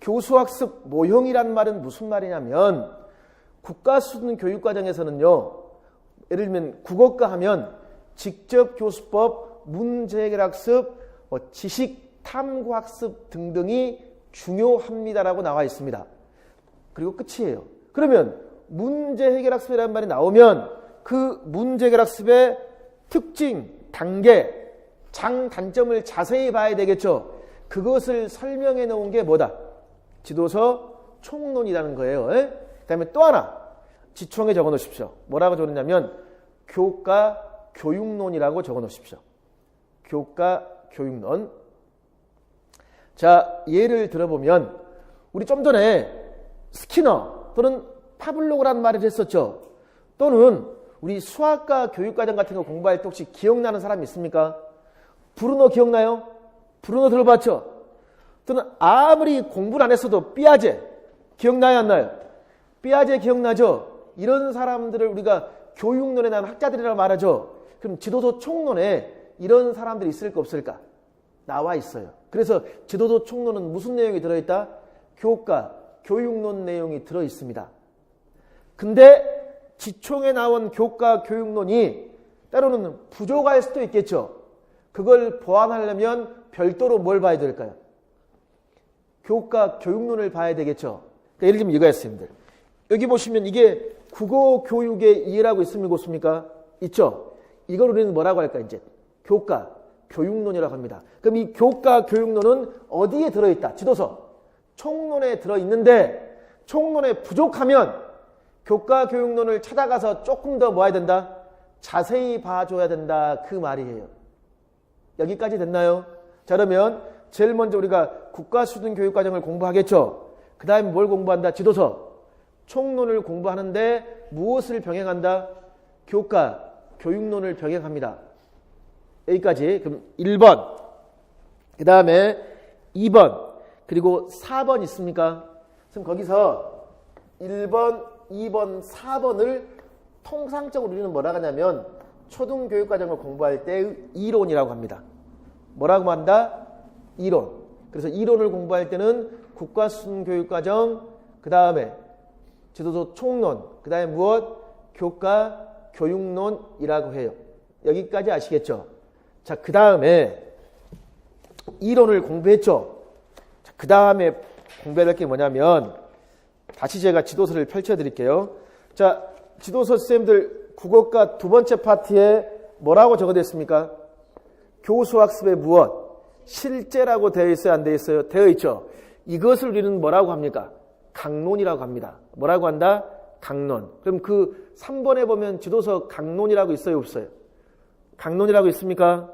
교수학습 모형이란 말은 무슨 말이냐면 국가수준교육과정에서는요. 예를 들면 국어과 하면 직접교수법, 문제해결학습, 지식탐구학습 등등이 중요합니다라고 나와 있습니다. 그리고 끝이에요. 그러면 문제해결학습이라는 말이 나오면 그 문제해결학습의 특징, 단계, 장단점을 자세히 봐야 되겠죠. 그것을 설명해 놓은 게 뭐다? 지도서 총론이라는 거예요. 그 다음에 또 하나 지총에 적어 놓으십시오. 뭐라고 적었냐면 교과 교육론이라고 적어 놓으십시오. 교과 교육론. 자, 예를 들어보면 우리 좀 전에 스키너 또는 파블로그라는 말을 했었죠. 또는 우리 수학과 교육과정 같은 거 공부할 때 혹시 기억나는 사람 있습니까? 브루노 기억나요? 브루노 들어봤죠? 또는 아무리 공부를 안 했어도 삐아제 기억나요 안 나요? 삐아제 기억나죠? 이런 사람들을 우리가 교육론에 나온 학자들이라고 말하죠. 그럼 지도서 총론에 이런 사람들이 있을까 없을까? 나와 있어요. 그래서 지도서 총론은 무슨 내용이 들어있다? 교과, 교육론 내용이 들어있습니다. 근데 지총에 나온 교과, 교육론이 때로는 부족할 수도 있겠죠. 그걸 보완하려면 별도로 뭘 봐야 될까요? 교과, 교육론을 봐야 되겠죠. 그러니까 예를 들면 이거였습니다. 여기 보시면 이게 국어 교육의 이해라고 있습니까? 없습니까? 있죠. 이걸 우리는 뭐라고 할까요? 이제 교과, 교육론이라고 합니다. 그럼 이 교과, 교육론은 어디에 들어있다? 지도서, 총론에 들어있는데 총론에 부족하면 교과, 교육론을 찾아가서 조금 더 뭐 해야 된다? 자세히 봐줘야 된다. 그 말이에요. 여기까지 됐나요? 자, 그러면 제일 먼저 우리가 국가수준교육과정을 공부하겠죠. 그 다음에 뭘 공부한다? 지도서, 총론을 공부하는데 무엇을 병행한다? 교과, 교육론을 병행합니다. 여기까지. 그럼 1번, 그 다음에 2번, 그리고 4번 있습니까? 그럼 거기서 1번, 2번, 4번을 통상적으로 우리는 뭐라고 하냐면 초등교육과정을 공부할 때의 이론이라고 합니다. 뭐라고 한다? 이론. 그래서 이론을 공부할 때는 국가수준교육과정, 그 다음에 지도서 총론, 그 다음에 무엇? 교과, 교육론이라고 해요. 여기까지 아시겠죠? 자, 그 다음에 이론을 공부했죠? 자, 그 다음에 공부해야 될 게 뭐냐면 다시 제가 지도서를 펼쳐드릴게요. 자, 지도서 쌤들 국어과 두 번째 파트에 뭐라고 적어졌습니까? 교수학습의 무엇? 실제라고 되어 있어요? 안 되어 있어요? 되어 있죠. 이것을 우리는 뭐라고 합니까? 강론이라고 합니다. 뭐라고 한다? 강론. 그럼 그 3번에 보면 지도서 강론이라고 있어요? 없어요? 강론이라고 있습니까?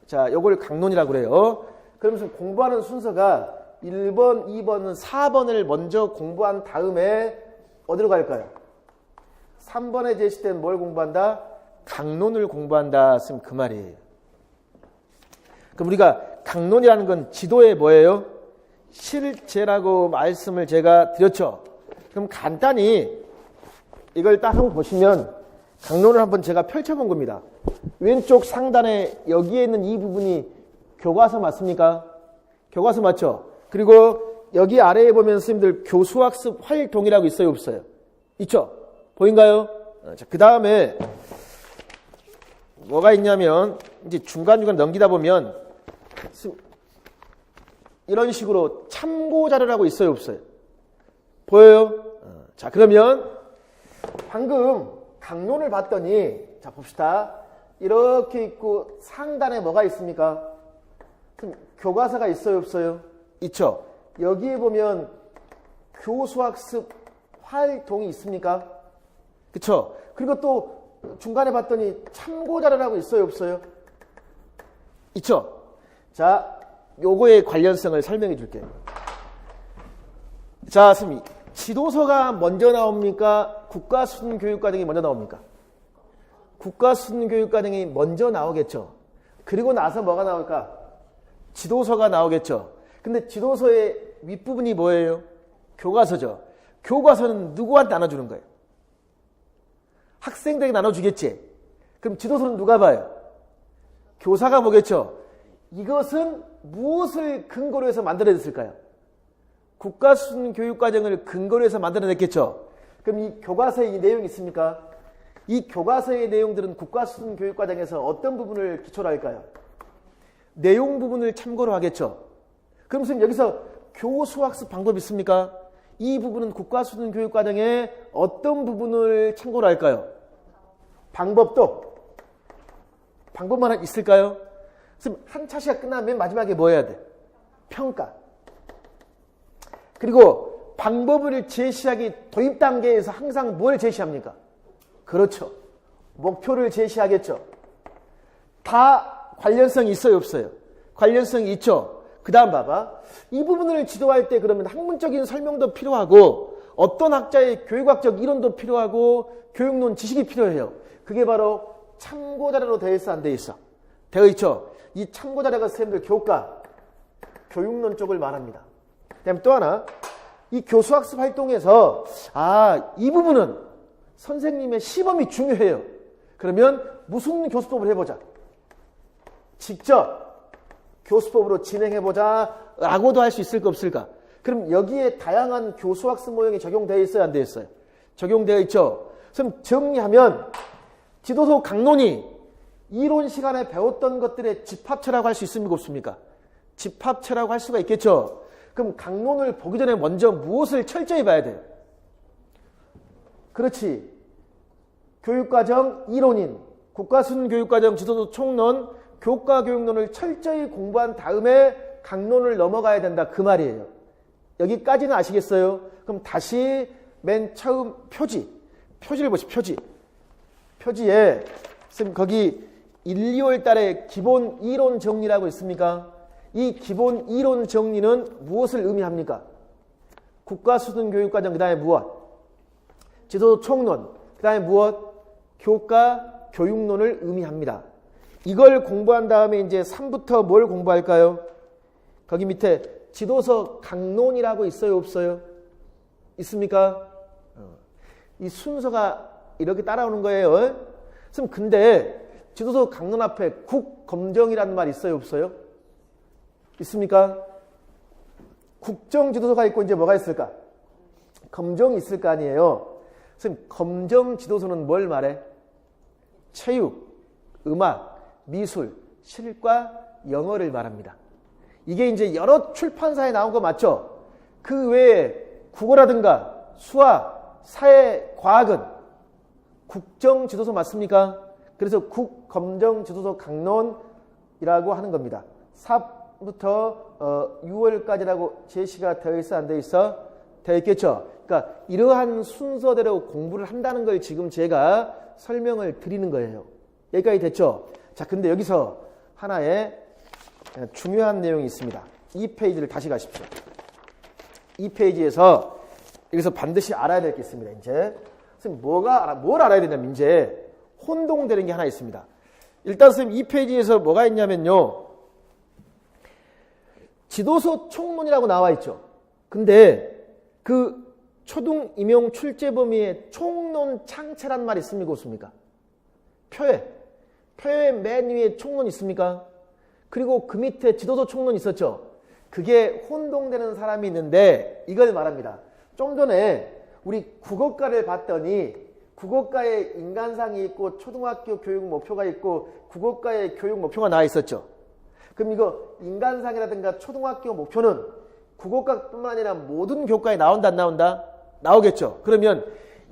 자, 요걸 강론이라고 그래요. 그러면서 공부하는 순서가 1번, 2번, 4번을 먼저 공부한 다음에 어디로 갈까요? 3번에 제시된 뭘 공부한다? 강론을 공부한다. 쓰면 그 말이에요. 그럼 우리가 강론이라는 건 지도의 뭐예요? 실제라고 말씀을 제가 드렸죠. 그럼 간단히 이걸 딱 한번 보시면 강론을 한번 제가 펼쳐본 겁니다. 왼쪽 상단에 여기에 있는 이 부분이 교과서 맞습니까? 교과서 맞죠? 그리고 여기 아래에 보면 스님들 교수학습 활동이라고 있어요, 없어요? 있죠? 보인가요? 자, 그 다음에 뭐가 있냐면 이제 중간중간 넘기다 보면 이런 식으로 참고 자료라고 있어요, 없어요? 보여요? 자, 그러면 방금 강론을 봤더니 자 봅시다. 이렇게 있고 상단에 뭐가 있습니까? 교과서가 있어요, 없어요? 있죠. 여기에 보면 교수학습 활동이 있습니까? 그쵸? 그리고 또 중간에 봤더니 참고자료라고 있어요, 없어요? 있죠? 자, 요거의 관련성을 설명해 줄게요. 자, 선생님, 지도서가 먼저 나옵니까? 국가수준교육과정이 먼저 나옵니까? 국가수준교육과정이 먼저 나오겠죠. 그리고 나서 뭐가 나올까? 지도서가 나오겠죠. 근데 지도서의 윗부분이 뭐예요? 교과서죠. 교과서는 누구한테 나눠주는 거예요? 학생들에게 나눠주겠지. 그럼 지도서는 누가 봐요? 교사가 보겠죠. 이것은 무엇을 근거로 해서 만들어냈을까요? 국가수준교육과정을 근거로 해서 만들어냈겠죠. 그럼 이 교과서에 이 내용이 있습니까? 이 교과서의 내용들은 국가수준교육과정에서 어떤 부분을 기초로 할까요? 내용 부분을 참고로 하겠죠. 그럼 선생님 여기서 교수학습 방법이 있습니까? 이 부분은 국가수준교육과정에 어떤 부분을 참고로 할까요? 방법만 있을까요? 선생님 한 차시가 끝나면 맨 마지막에 뭐 해야 돼? 평가. 그리고 방법을 제시하기 도입 단계에서 항상 뭘 제시합니까? 그렇죠. 목표를 제시하겠죠. 다 관련성이 있어요, 없어요? 관련성이 있죠. 그 다음 봐봐. 이 부분을 지도할 때 그러면 학문적인 설명도 필요하고 어떤 학자의 교육학적 이론도 필요하고 교육론 지식이 필요해요. 그게 바로 참고자료로 되어 있어, 안 되어 있어? 되어 있죠. 이 참고자료가 선생님들 교과, 교육론 쪽을 말합니다. 그다음에 또 하나, 이 교수학습 활동에서 이 부분은 선생님의 시범이 중요해요. 그러면 무슨 교수법을 해보자? 직접 교수법으로 진행해보자 라고도 할 수 있을까 없을까? 그럼 여기에 다양한 교수학습 모형이 적용되어 있어요, 안 되어 있어요? 적용되어 있죠. 그럼 정리하면 지도서 강론이 이론 시간에 배웠던 것들의 집합체라고 할 수 있습니까, 없습니까? 집합체라고 할 수가 있겠죠. 그럼 강론을 보기 전에 먼저 무엇을 철저히 봐야 돼요? 그렇지. 교육과정 이론인 국가수준교육과정 지도서 총론 교과교육론을 철저히 공부한 다음에 강론을 넘어가야 된다, 그 말이에요. 여기까지는 아시겠어요? 그럼 다시 맨 처음 표지를 보시죠. 표지에 선생님 거기 1, 2월 달에 기본 이론 정리라고 있습니까? 이 기본 이론 정리는 무엇을 의미합니까? 국가수준교육과정, 그 다음에 무엇? 지도서 총론, 그 다음에 무엇? 교과 교육론을 의미합니다. 이걸 공부한 다음에 이제 3부터 뭘 공부할까요? 거기 밑에 지도서 강론이라고 있어요, 없어요? 있습니까? 이 순서가 이렇게 따라오는 거예요. 그럼 근데 지도서 강론 앞에 국검정이라는 말 있어요, 없어요? 있습니까? 국정 지도서가 있고 이제 뭐가 있을까? 검정이 있을 거 아니에요. 선생님, 검정 지도서는 뭘 말해? 체육, 음악, 미술, 실과, 영어를 말합니다. 이게 이제 여러 출판사에 나온 거 맞죠? 그 외에 국어라든가 수학, 사회, 과학은 국정 지도서 맞습니까? 그래서 국검정 지도서 강론이라고 하는 겁니다. 4부터 6월까지라고 제시가 되어 있어, 안 되어 있어? 되어 있겠죠? 그러니까 이러한 순서대로 공부를 한다는 걸 지금 제가 설명을 드리는 거예요. 여기까지 됐죠? 자, 근데 여기서 하나의 중요한 내용이 있습니다. 이 페이지를 다시 가십시오. 이 페이지에서 여기서 반드시 알아야 될 게 있습니다. 이제 선생님 뭘 알아야 되냐면 이제 혼동되는 게 하나 있습니다. 일단 선생님 이 페이지에서 뭐가 있냐면요. 지도서 총론이라고 나와 있죠. 근데 그 초등 임용 출제 범위에 총론 창체란 말이 있습니까? 없습니까? 표에 맨 위에 총론 있습니까? 그리고 그 밑에 지도서 총론 있었죠. 그게 혼동되는 사람이 있는데 이걸 말합니다. 좀 전에 우리 국어과를 봤더니 국어과에 인간상이 있고 초등학교 교육 목표가 있고 국어과의 교육 목표가 나와 있었죠. 그럼 이거 인간상이라든가 초등학교 목표는 국어과뿐만 아니라 모든 교과에 나온다 안 나온다? 나오겠죠. 그러면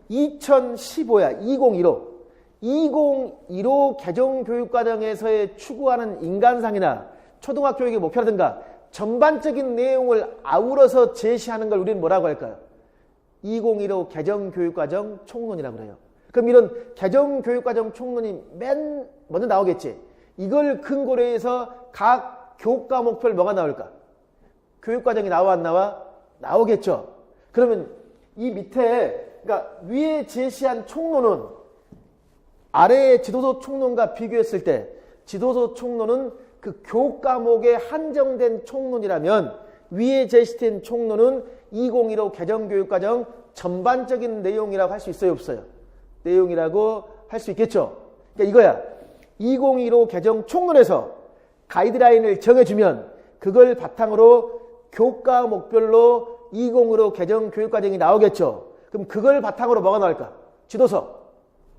2015야 2015 개정교육과정에서의 추구하는 인간상이나 초등학교 교육의 목표라든가 전반적인 내용을 아우러서 제시하는 걸 우리는 뭐라고 할까요? 2015 개정교육과정 총론이라고 그래요. 그럼 이런 개정교육과정 총론이 맨 먼저 나오겠지. 이걸 근거로 해서 각 교과 목표를 뭐가 나올까? 교육과정이 나와 안 나와? 나오겠죠. 그러면 이 밑에 그러니까 위에 제시한 총론은 아래의 지도서 총론과 비교했을 때 지도서 총론은 그 교과목에 한정된 총론이라면 위에 제시된 총론은 2015 개정교육과정 전반적인 내용이라고 할 수 있어요? 없어요? 내용이라고 할 수 있겠죠. 그러니까 이거야. 2015 개정 총론에서 가이드라인을 정해주면 그걸 바탕으로 교과 목별로 2015 개정 교육과정이 나오겠죠. 그럼 그걸 바탕으로 뭐가 나올까? 지도서,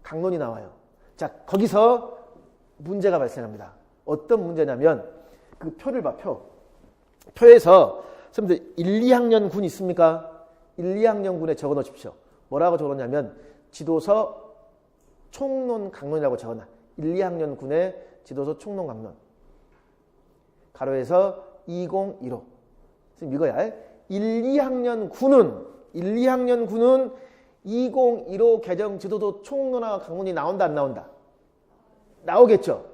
강론이 나와요. 자, 거기서 문제가 발생합니다. 어떤 문제냐면 그 표를 봐, 표에서 선생님들 1, 2학년 군 있습니까? 1, 2학년 군에 적어 놓으십시오. 뭐라고 적어 놓냐면 지도서 총론 강론이라고 적어 놔. 1, 2학년 군의 지도서 총론 강론. 가로에서 2015. 선생님 이거야. 1, 2학년 군은 2015 개정 지도서 총론과 강론이 나온다 안 나온다? 나오겠죠.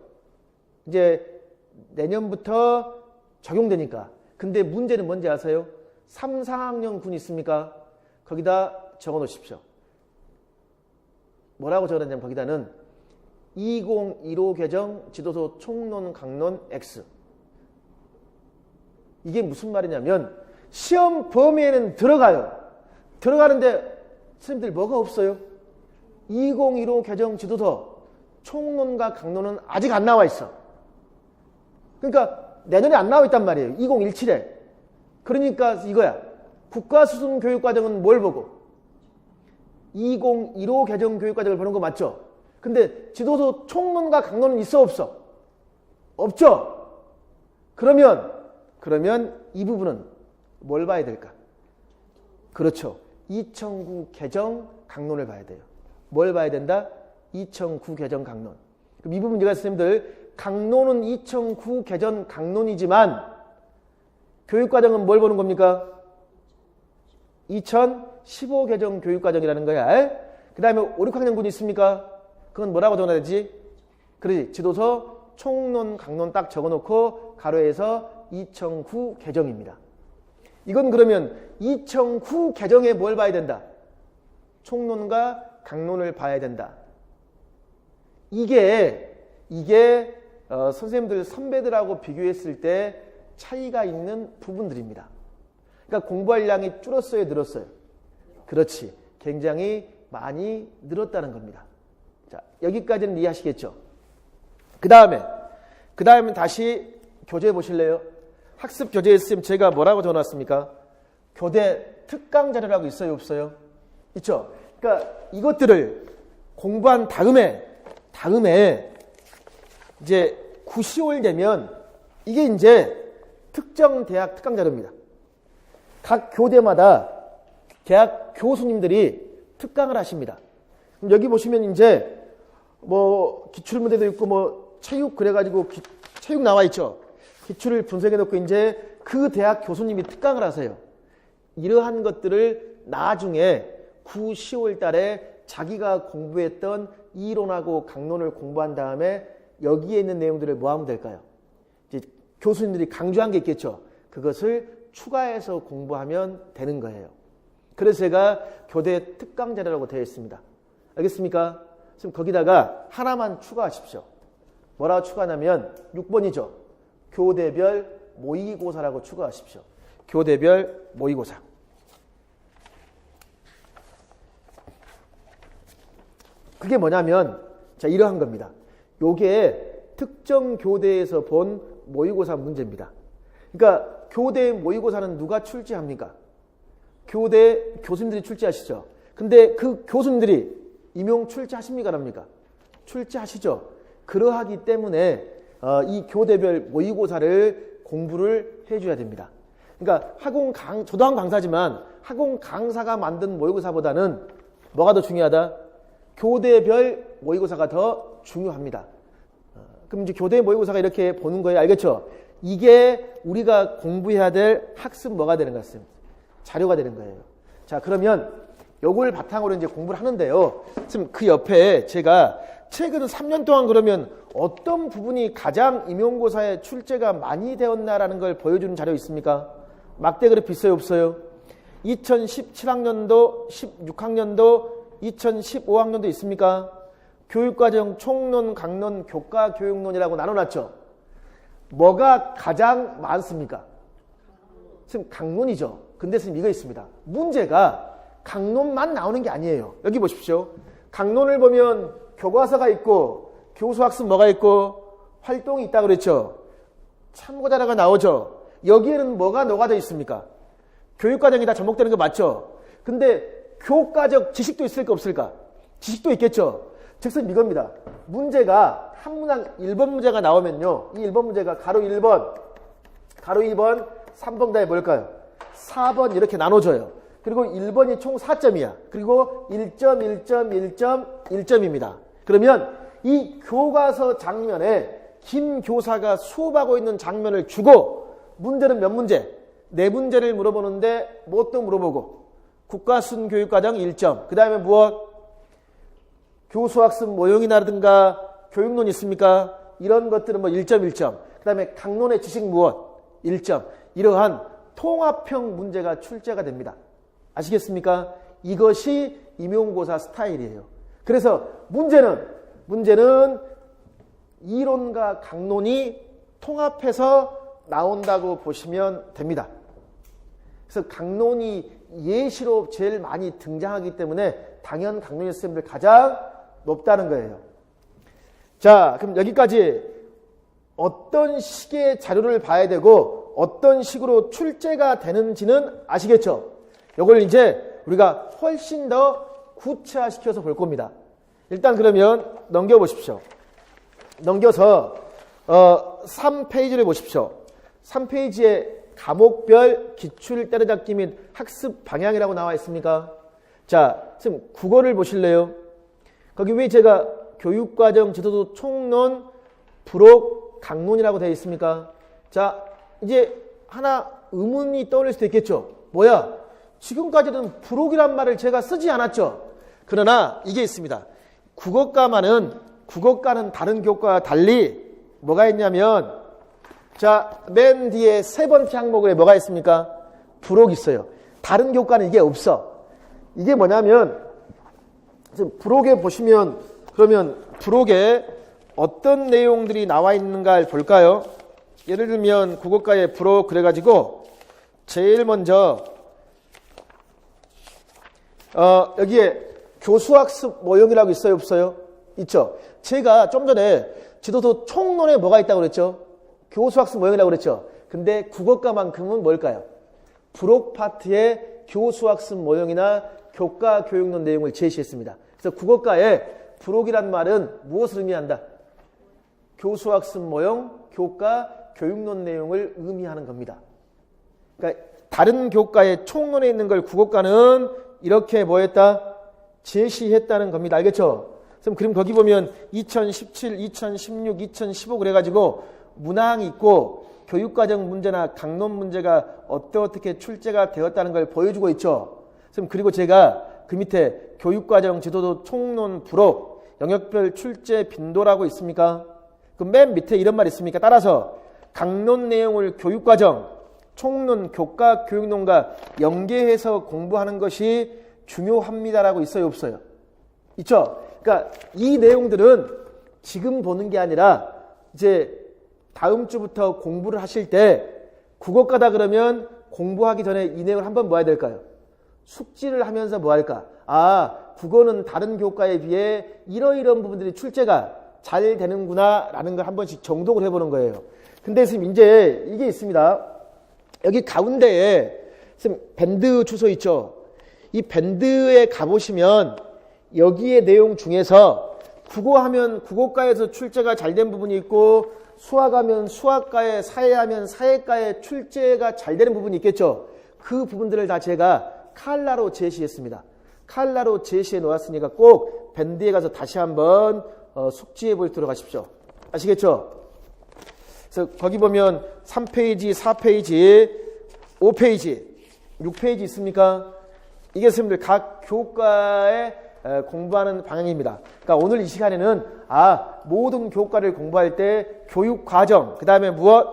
이제 내년부터 적용되니까. 근데 문제는 뭔지 아세요? 3, 4학년 군 있습니까? 거기다 적어 놓으십시오. 뭐라고 적어 놨냐면 거기다는 2015 개정 지도서 총론 강론 X. 이게 무슨 말이냐면 시험 범위에는 들어가요. 들어가는데 선생님들 뭐가 없어요? 2015 개정 지도서 총론과 강론은 아직 안 나와 있어. 그러니까 내년에 안 나와 있단 말이에요. 2017에. 그러니까 이거야. 국가수준교육과정은 뭘 보고? 2015 개정 교육과정을 보는 거 맞죠? 근데 지도서 총론과 강론은 있어 없어? 없죠? 그러면 이 부분은 뭘 봐야 될까? 그렇죠. 2009 개정 강론을 봐야 돼요. 뭘 봐야 된다? 2009 개정 강론. 그럼 이 부분 제가 선생님들 강론은 2009 개정 강론이지만 교육과정은 뭘 보는 겁니까? 2015 개정 교육과정이라는 거야. 그 다음에 5, 6학년 군이 있습니까? 그건 뭐라고 적어놔야 되지? 그러지. 지도서 총론 강론 딱 적어놓고 가로에서 2009 개정입니다. 이건 그러면 2009 개정에 뭘 봐야 된다? 총론과 강론을 봐야 된다. 이게 선생님들 선배들하고 비교했을 때 차이가 있는 부분들입니다. 그러니까 공부할 양이 줄었어요, 늘었어요? 그렇지. 굉장히 많이 늘었다는 겁니다. 자, 여기까지는 이해하시겠죠? 그 다음에 다시 교재 보실래요? 학습 교재에 있으면 제가 뭐라고 적어놨습니까? 교대 특강 자료라고 있어요, 없어요? 있죠? 그러니까 이것들을 공부한 다음에 이제 9, 10월 되면 이게 이제 특정 대학 특강 자료입니다. 각 교대마다 대학 교수님들이 특강을 하십니다. 그럼 여기 보시면 이제 뭐 기출문제도 있고 뭐 체육 그래가지고 체육 나와 있죠. 기출을 분석해 놓고 이제 그 대학 교수님이 특강을 하세요. 이러한 것들을 나중에 9, 10월 달에 자기가 공부했던 이론하고 강론을 공부한 다음에 여기에 있는 내용들을 뭐 하면 될까요? 이제 교수님들이 강조한 게 있겠죠. 그것을 추가해서 공부하면 되는 거예요. 그래서 제가 교대 특강 자료라고 되어 있습니다. 알겠습니까? 지금 거기다가 하나만 추가하십시오. 뭐라고 추가하냐면 6번이죠. 교대별 모의고사라고 추가하십시오. 교대별 모의고사. 그게 뭐냐면 자 이러한 겁니다. 요게 특정 교대에서 본 모의고사 문제입니다. 그러니까 교대 모의고사는 누가 출제합니까? 교대 교수님들이 출제하시죠. 근데 그 교수님들이 임용 출제하십니까? 안 합니까? 출제하시죠. 그러하기 때문에 이 교대별 모의고사를 공부를 해줘야 됩니다. 그러니까 저도 학원 강사지만 학원 강사가 만든 모의고사보다는 뭐가 더 중요하다? 교대별 모의고사가 더 중요합니다. 그럼 이제 교대 모의고사가 이렇게 보는 거예요. 알겠죠? 이게 우리가 공부해야 될 학습 뭐가 되는 것 같습니다. 자료가 되는 거예요. 자, 그러면 요걸 바탕으로 이제 공부를 하는데요. 지금 그 옆에 제가 최근 3년 동안 그러면 어떤 부분이 가장 임용고사에 출제가 많이 되었나라는 걸 보여주는 자료 있습니까? 막대 그래프 있어요, 없어요? 2017학년도, 16학년도, 2015학년도 있습니까? 교육과정 총론, 강론, 교과교육론이라고 나눠놨죠. 뭐가 가장 많습니까? 지금 강론이죠. 근데 지금 이거 있습니다. 문제가 강론만 나오는 게 아니에요. 여기 보십시오. 강론을 보면 교과서가 있고 교수학습 뭐가 있고 활동이 있다고 그랬죠. 참고자료가 나오죠. 여기에는 뭐가 녹아져 있습니까? 교육과정이 다 접목되는 거 맞죠? 근데 교과적 지식도 있을까 없을까? 지식도 있겠죠. 즉슨 이겁니다. 문제가 한 문항 1번 문제가 나오면요. 이 1번 문제가 가로 1번, 3번 다에 뭘까요? 4번 이렇게 나눠져요. 그리고 1번이 총 4점이야. 그리고 1점, 1점, 1점, 1점입니다. 그러면 이 교과서 장면에 김 교사가 수업하고 있는 장면을 주고 문제는 몇 문제? 4문제를 물어보는데 뭣도 물어보고 국가순교육과정 1점. 그 다음에 무엇? 교수학습 모형이라든가 교육론 있습니까? 이런 것들은 뭐 1점, 1점. 그 다음에 강론의 지식 무엇? 1점. 이러한 통합형 문제가 출제가 됩니다. 아시겠습니까? 이것이 임용고사 스타일이에요. 그래서 문제는 이론과 강론이 통합해서 나온다고 보시면 됩니다. 그래서 강론이 예시로 제일 많이 등장하기 때문에 당연 강론의 수준이 가장 높다는 거예요. 자, 그럼 여기까지 어떤 식의 자료를 봐야 되고 어떤 식으로 출제가 되는지는 아시겠죠? 이걸 이제 우리가 훨씬 더 구체화시켜서 볼 겁니다. 일단 그러면 넘겨보십시오. 넘겨서 3페이지를 보십시오. 3페이지에 과목별 기출 때려잡기 및 학습 방향이라고 나와 있습니까? 자, 지금 국어를 보실래요? 거기 왜 제가 교육과정 지도도 총론, 부록, 강론이라고 되어 있습니까? 자, 이제 하나 의문이 떠올릴 수도 있겠죠. 뭐야? 지금까지는 부록이란 말을 제가 쓰지 않았죠. 그러나 이게 있습니다. 국어과는 다른 교과와 달리 뭐가 있냐면 자, 맨 뒤에 세 번째 항목에 뭐가 있습니까? 부록이 있어요. 다른 교과는 이게 없어. 이게 뭐냐면 지금 부록에 보시면 그러면 부록에 어떤 내용들이 나와 있는가 볼까요? 예를 들면 국어과의 부록 그래가지고 제일 먼저 여기에 교수학습 모형이라고 있어요? 없어요? 있죠. 제가 좀 전에 지도도 총론에 뭐가 있다고 그랬죠? 교수학습 모형이라고 그랬죠. 근데 국어과만큼은 뭘까요? 부록 파트에 교수학습 모형이나 교과 교육론 내용을 제시했습니다. 그래서 국어과에 부록이란 말은 무엇을 의미한다? 교수학습 모형, 교과 교육론 내용을 의미하는 겁니다. 그러니까 다른 교과의 총론에 있는 걸 국어과는 이렇게 뭐 했다? 제시했다는 겁니다. 알겠죠? 그럼 거기 보면 2017, 2016, 2015 그래가지고 문항이 있고 교육과정 문제나 강론 문제가 어떻게 출제가 되었다는 걸 보여주고 있죠. 그리고 제가 그 밑에 교육과정 지도도 총론 부록 영역별 출제 빈도라고 있습니까? 그 맨 밑에 이런 말 있습니까? 따라서 강론 내용을 교육과정, 총론, 교과, 교육론과 연계해서 공부하는 것이 중요합니다라고 있어요, 없어요? 있죠? 그러니까 이 내용들은 지금 보는 게 아니라 이제 다음 주부터 공부를 하실 때 국어과다 그러면 공부하기 전에 이 내용을 한번 뭐 해야 될까요? 숙지를 하면서 뭐 할까? 국어는 다른 교과에 비해 이러이러한 부분들이 출제가 잘 되는구나 라는 걸 한 번씩 정독을 해보는 거예요. 근데 선생님 이제 이게 있습니다. 여기 가운데에 선생님 밴드 주소 있죠? 이 밴드에 가보시면 여기에 내용 중에서 국어하면 국어과에서 출제가 잘 된 부분이 있고 수학하면 수학과에, 사회하면 사회과에 출제가 잘 되는 부분이 있겠죠. 그 부분들을 다 제가 칼라로 제시했습니다. 칼라로 제시해 놓았으니까 꼭 밴드에 가서 다시 한번 숙지해 보도록 하십시오. 아시겠죠? 그래서 거기 보면 3페이지, 4페이지, 5페이지, 6페이지 있습니까? 이게 선생님들 각 교과에 공부하는 방향입니다. 그러니까 오늘 이 시간에는 모든 교과를 공부할 때 교육 과정, 그 다음에 무엇?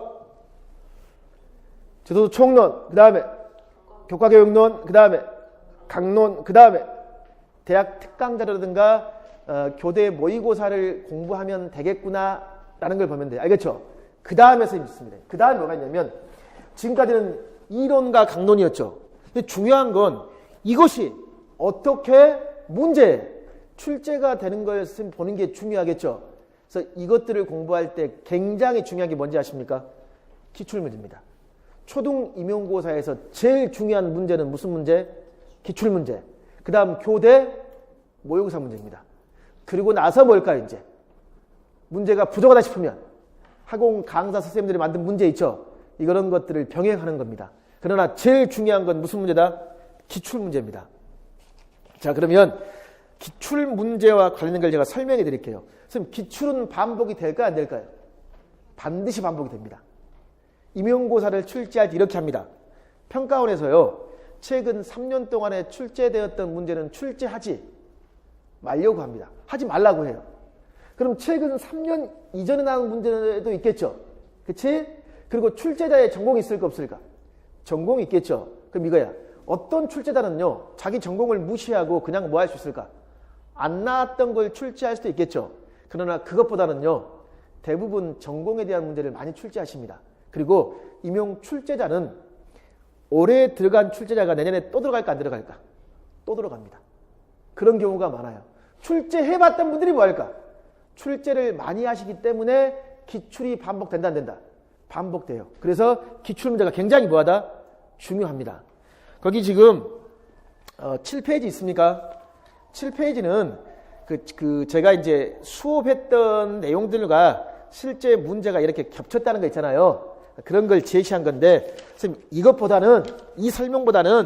저도 총론, 그 다음에 교과교육론, 그 다음에 강론, 그 다음에 대학 특강자라든가 교대 모의고사를 공부하면 되겠구나 라는 걸 보면 돼요. 알겠죠? 그 다음에 선생님 있습니다. 그 다음에 뭐가 있냐면 지금까지는 이론과 강론이었죠. 근데 중요한 건 이것이 어떻게 문제, 출제가 되는 걸 보는 게 중요하겠죠. 그래서 이것들을 공부할 때 굉장히 중요한 게 뭔지 아십니까? 기출문제입니다. 초등 임용고사에서 제일 중요한 문제는 무슨 문제? 기출문제. 그 다음 교대 모의고사 문제입니다. 그리고 나서 뭘까요? 이제 문제가 부족하다 싶으면 학원 강사 선생님들이 만든 문제 있죠. 이런 것들을 병행하는 겁니다. 그러나 제일 중요한 건 무슨 문제다? 기출문제입니다. 자, 그러면 기출문제와 관련된 걸 제가 설명해 드릴게요. 선생님, 기출은 반복이 될까요? 안 될까요? 반드시 반복이 됩니다. 임용고사를 출제할 때 이렇게 합니다. 평가원에서요, 최근 3년 동안에 출제되었던 문제는 출제하지 말려고 합니다. 하지 말라고 해요. 그럼 최근 3년 이전에 나온 문제도 있겠죠. 그치? 그리고 출제자의 전공이 있을까 없을까? 전공이 있겠죠. 그럼 이거야. 어떤 출제자는요, 자기 전공을 무시하고 그냥 뭐 할 수 있을까? 안 나왔던 걸 출제할 수도 있겠죠. 그러나 그것보다는요, 대부분 전공에 대한 문제를 많이 출제하십니다. 그리고 임용 출제자는 올해 들어간 출제자가 내년에 또 들어갈까 안 들어갈까? 또 들어갑니다. 그런 경우가 많아요. 출제해봤던 분들이 뭐 할까? 출제를 많이 하시기 때문에 기출이 반복된다 안 된다? 반복돼요. 그래서 기출 문제가 굉장히 뭐하다? 중요합니다. 거기 지금 7페이지 있습니까? 7페이지는 제가 이제 수업했던 내용들과 실제 문제가 이렇게 겹쳤다는 거 있잖아요. 그런 걸 제시한 건데, 선생님, 이것보다는, 이 설명보다는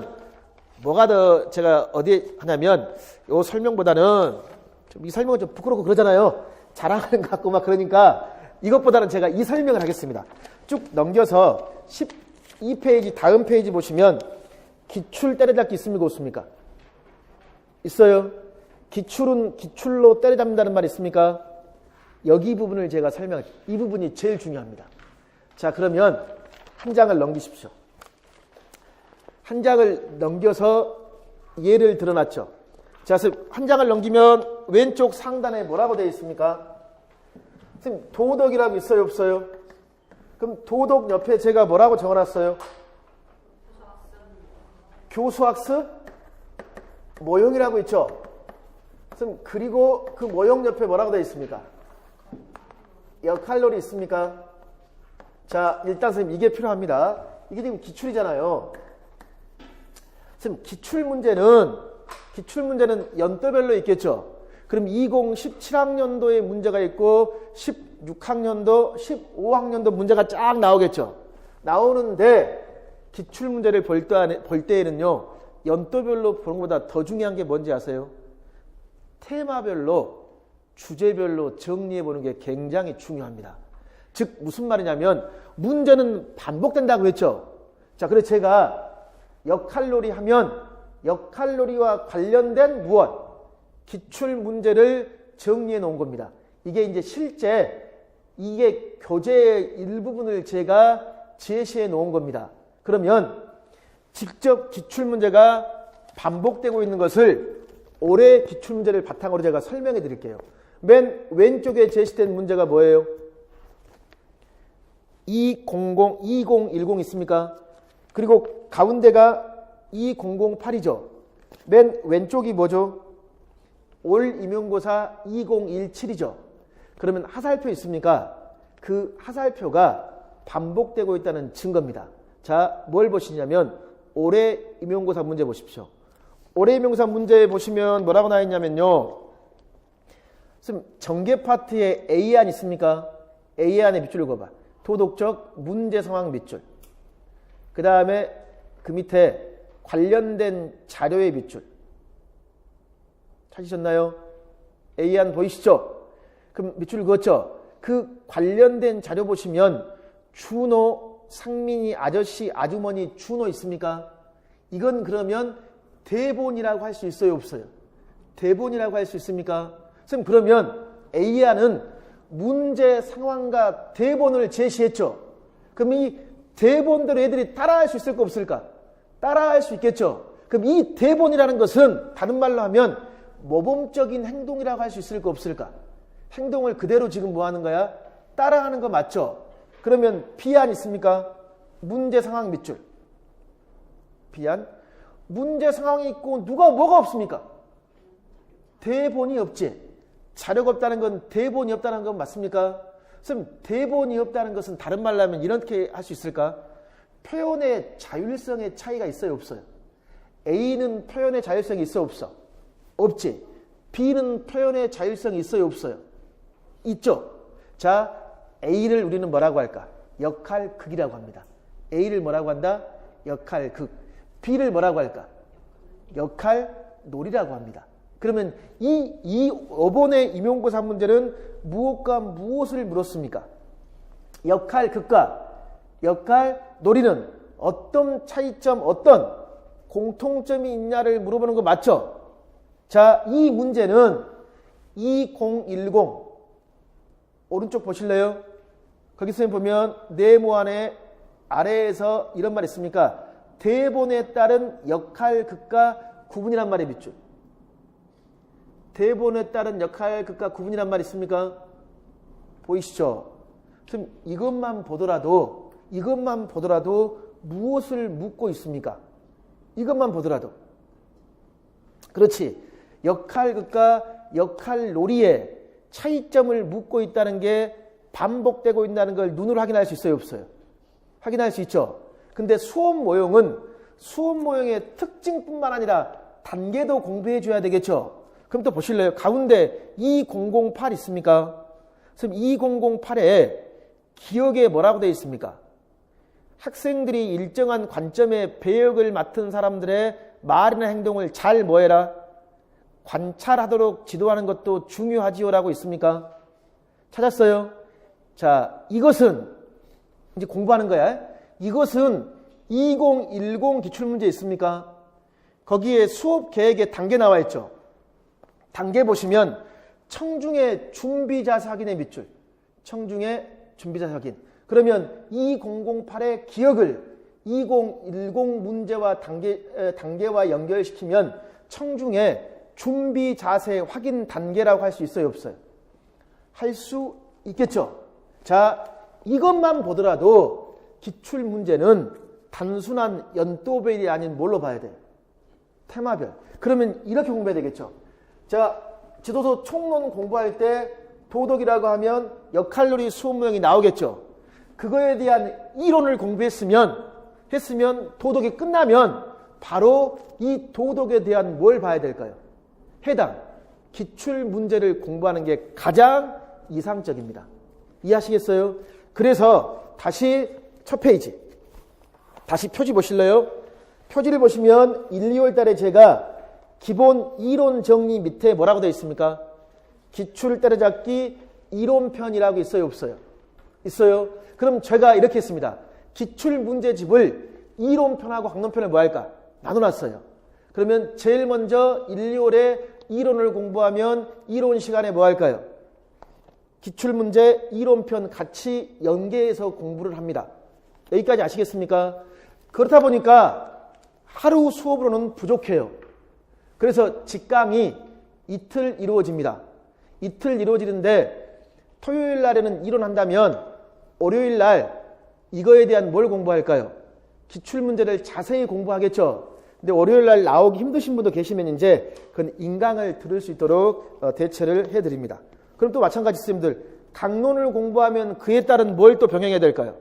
뭐가 더 제가 어디에 하냐면, 이 설명보다는 이 설명은 좀 부끄럽고 그러잖아요. 자랑하는 것 같고 막 그러니까 이것보다는 제가 이 설명을 하겠습니다. 쭉 넘겨서 12페이지 다음 페이지 보시면 기출 때려잡기 있습니까? 없습니까? 있어요. 기출은 기출로 때려잡는다는 말 있습니까? 여기 부분을 제가 설명할게요. 이 부분이 제일 중요합니다. 자, 그러면 한 장을 넘기십시오. 한 장을 넘겨서 예를 들어놨죠. 자, 한 장을 넘기면 왼쪽 상단에 뭐라고 되어 있습니까? 선생님, 도덕이라고 있어요, 없어요? 그럼 도덕 옆에 제가 뭐라고 적어놨어요? 교수학습 모형이라고 있죠. 선생님, 그리고 그 모형 옆에 뭐라고 되어 있습니까? 역할놀이 있습니까? 자, 일단 선생님 이게 필요합니다. 이게 지금 기출이잖아요. 선생님, 기출 문제는 연도별로 있겠죠. 그럼 2017학년도에 문제가 있고 16학년도, 15학년도 문제가 쫙 나오겠죠. 나오는데 기출 문제를 볼 때에는요, 연도별로 보는 것보다 더 중요한 게 뭔지 아세요? 테마별로, 주제별로 정리해 보는 게 굉장히 중요합니다. 즉 무슨 말이냐면 문제는 반복된다고 했죠. 자, 그래서 제가 역할놀이 하면 역할놀이와 관련된 무엇? 기출 문제를 정리해 놓은 겁니다. 이게 이제 실제 이게 교재의 일부분을 제가 제시해 놓은 겁니다. 그러면 직접 기출 문제가 반복되고 있는 것을 올해 기출 문제를 바탕으로 제가 설명해 드릴게요. 맨 왼쪽에 제시된 문제가 뭐예요? 2010 있습니까? 그리고 가운데가 2008이죠. 맨 왼쪽이 뭐죠? 올 임용고사 2017이죠. 그러면 하살표 있습니까? 그 하살표가 반복되고 있다는 증거입니다. 자, 뭘 보시냐면 올해 임용고사 문제 보십시오. 올해 임용고사 문제 보시면 뭐라고 나와 있냐면요. 지금 전개 파트에 A안 있습니까? A안의 밑줄 읽어봐. 도덕적 문제 상황 밑줄. 그 다음에 그 밑에 관련된 자료의 밑줄. 찾으셨나요? A안 보이시죠? 그럼 밑줄 그었죠? 그 관련된 자료 보시면 준호, 상민이, 아저씨, 아주머니, 준호 있습니까? 이건 그러면 대본이라고 할 수 있어요, 없어요? 대본이라고 할 수 있습니까? 선생님, 그러면 A안은 문제 상황과 대본을 제시했죠. 그럼 이 대본대로 애들이 따라할 수 있을까 없을까? 따라할 수 있겠죠. 그럼 이 대본이라는 것은 다른 말로 하면 모범적인 행동이라고 할 수 있을까 없을까? 행동을 그대로 지금 뭐 하는 거야? 따라하는 거 맞죠? 그러면 B안 있습니까? 문제 상황 밑줄. B안. 문제 상황이 있고 누가 뭐가 없습니까? 대본이 없지. 자료가 없다는 건 대본이 없다는 건 맞습니까? 선생님, 대본이 없다는 것은 다른 말로 하면 이렇게 할 수 있을까? 표현의 자율성의 차이가 있어요, 없어요? A는 표현의 자율성이 있어, 없어? 없지. B는 표현의 자율성이 있어요, 없어요? 있죠. 자, A를 우리는 뭐라고 할까? 역할극이라고 합니다. A를 뭐라고 한다? 역할극. B를 뭐라고 할까? 역할놀이라고 합니다. 그러면 이번의 임용고사 문제는 무엇과 무엇을 물었습니까? 역할극과 역할놀이는 어떤 차이점, 어떤 공통점이 있냐를 물어보는 거 맞죠? 자, 이 문제는 2010 오른쪽 보실래요? 거기서 보면 네모안에 아래에서 이런 말 있습니까? 대본에 따른 역할극과 구분이란 말의 밑줄. 대본에 따른 역할극과 구분이란 말 있습니까? 보이시죠? 그럼 이것만 보더라도 무엇을 묻고 있습니까? 이것만 보더라도. 그렇지. 역할극과 역할놀이의 차이점을 묻고 있다는 게 반복되고 있다는 걸 눈으로 확인할 수 있어요, 없어요? 확인할 수 있죠. 근데 수업 모형은 수업 모형의 특징뿐만 아니라 단계도 공부해 줘야 되겠죠. 그럼 또 보실래요? 가운데 2008 있습니까? 그럼 2008에 기억에 뭐라고 되어 있습니까? 학생들이 일정한 관점의 배역을 맡은 사람들의 말이나 행동을 잘 뭐해라? 관찰하도록 지도하는 것도 중요하지요라고 있습니까? 찾았어요? 자, 이것은 이제 공부하는 거야. 이것은 2010 기출문제 있습니까? 거기에 수업 계획에 단계 나와 있죠. 단계 보시면 청중의 준비자세 확인의 밑줄. 청중의 준비자세 확인. 그러면 2008의 기억을 2010 문제와 단계와 연결시키면 청중의 준비 자세 확인 단계라고 할 수 있어요, 없어요? 할 수 있겠죠. 자, 이것만 보더라도 기출 문제는 단순한 연도별이 아닌 뭘로 봐야 돼? 테마별. 그러면 이렇게 공부해야 되겠죠. 자, 지도서 총론 공부할 때 도덕이라고 하면 역할놀이 수업 모형이 나오겠죠. 그거에 대한 이론을 공부했으면 도덕이 끝나면 바로 이 도덕에 대한 뭘 봐야 될까요? 해당 기출 문제를 공부하는 게 가장 이상적입니다. 이해하시겠어요? 그래서 다시 첫 페이지, 다시 표지 보실래요? 표지를 보시면 1, 2월 달에 제가 기본 이론 정리 밑에 뭐라고 되어 있습니까? 기출 따라잡기 이론편이라고 있어요, 없어요? 있어요. 그럼 제가 이렇게 했습니다. 기출 문제집을 이론편하고 강론편을 뭐 할까? 나눠놨어요. 그러면 제일 먼저 1, 2월에 이론을 공부하면 이론 시간에 뭐 할까요? 기출문제 이론편 같이 연계해서 공부를 합니다. 여기까지 아시겠습니까? 그렇다 보니까 하루 수업으로는 부족해요. 그래서 직강이 이틀 이루어집니다. 이틀 이루어지는데 토요일 날에는 이론한다면 월요일 날 이거에 대한 뭘 공부할까요? 기출문제를 자세히 공부하겠죠. 근데 월요일 날 나오기 힘드신 분도 계시면 이제 그건 인강을 들을 수 있도록 대체를 해드립니다. 그럼 또 마찬가지 선생님들, 강론을 공부하면 그에 따른 뭘 또 병행해야 될까요?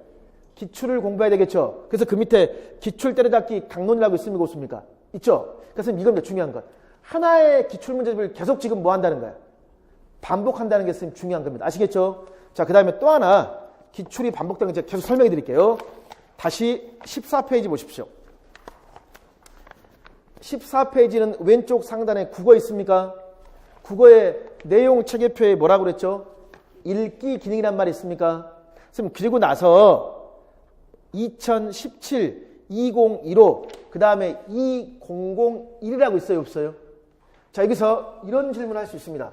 기출을 공부해야 되겠죠. 그래서 그 밑에 기출 때려잡기 강론이라고 있습니까? 없습니까? 있죠. 그래서 이겁니다. 중요한 건. 하나의 기출문제집을 계속 지금 뭐 한다는 거야? 반복한다는 게 선생님 중요한 겁니다. 아시겠죠? 자, 그 다음에 또 하나 기출이 반복되는 거 제가 계속 설명해 드릴게요. 다시 14페이지 보십시오. 14페이지는 왼쪽 상단에 국어 있습니까? 국어의 내용 체계표에 뭐라고 그랬죠? 읽기 기능이란 말이 있습니까? 선생님, 그리고 나서 2017, 2015, 그 다음에 2001이라고 있어요, 없어요? 자, 여기서 이런 질문을 할 수 있습니다.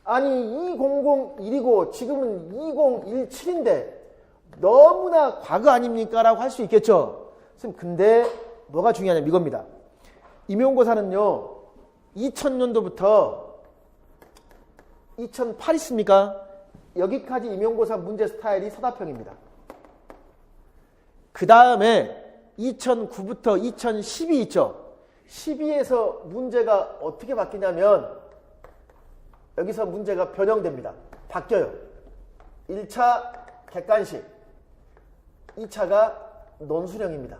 아니, 2001이고 지금은 2017인데 너무나 과거 아닙니까? 라고 할 수 있겠죠. 선생님, 근데 뭐가 중요하냐면 이겁니다. 임용고사는요, 2000년도부터 2008 있습니까? 여기까지 임용고사 문제 스타일이 서답형입니다. 그 다음에 2009부터 2012 있죠? 12에서 문제가 어떻게 바뀌냐면 여기서 문제가 변형됩니다. 바뀌어요. 1차 객관식, 2차가 논술형입니다.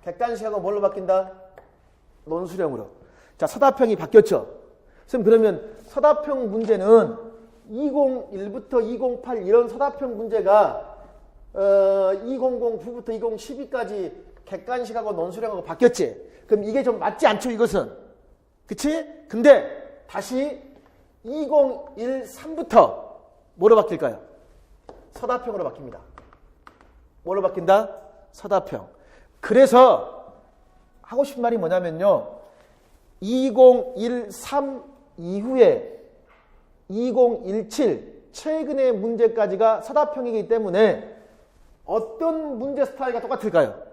객관식하고 뭘로 바뀐다? 논술형으로. 자, 서답형이 바뀌었죠? 선생님, 그러면 서답형 문제는 2001부터 2008 이런 서답형 문제가 2009부터 2012까지 객관식하고 논술형하고 바뀌었지? 그럼 이게 좀 맞지 않죠, 이것은? 그치? 근데 다시 2013부터 뭐로 바뀔까요? 서답형으로 바뀝니다. 뭐로 바뀐다? 서답형. 그래서 하고 싶은 말이 뭐냐면요. 2013 이후에 2017 최근의 문제까지가 서답형이기 때문에 어떤 문제 스타일과 똑같을까요?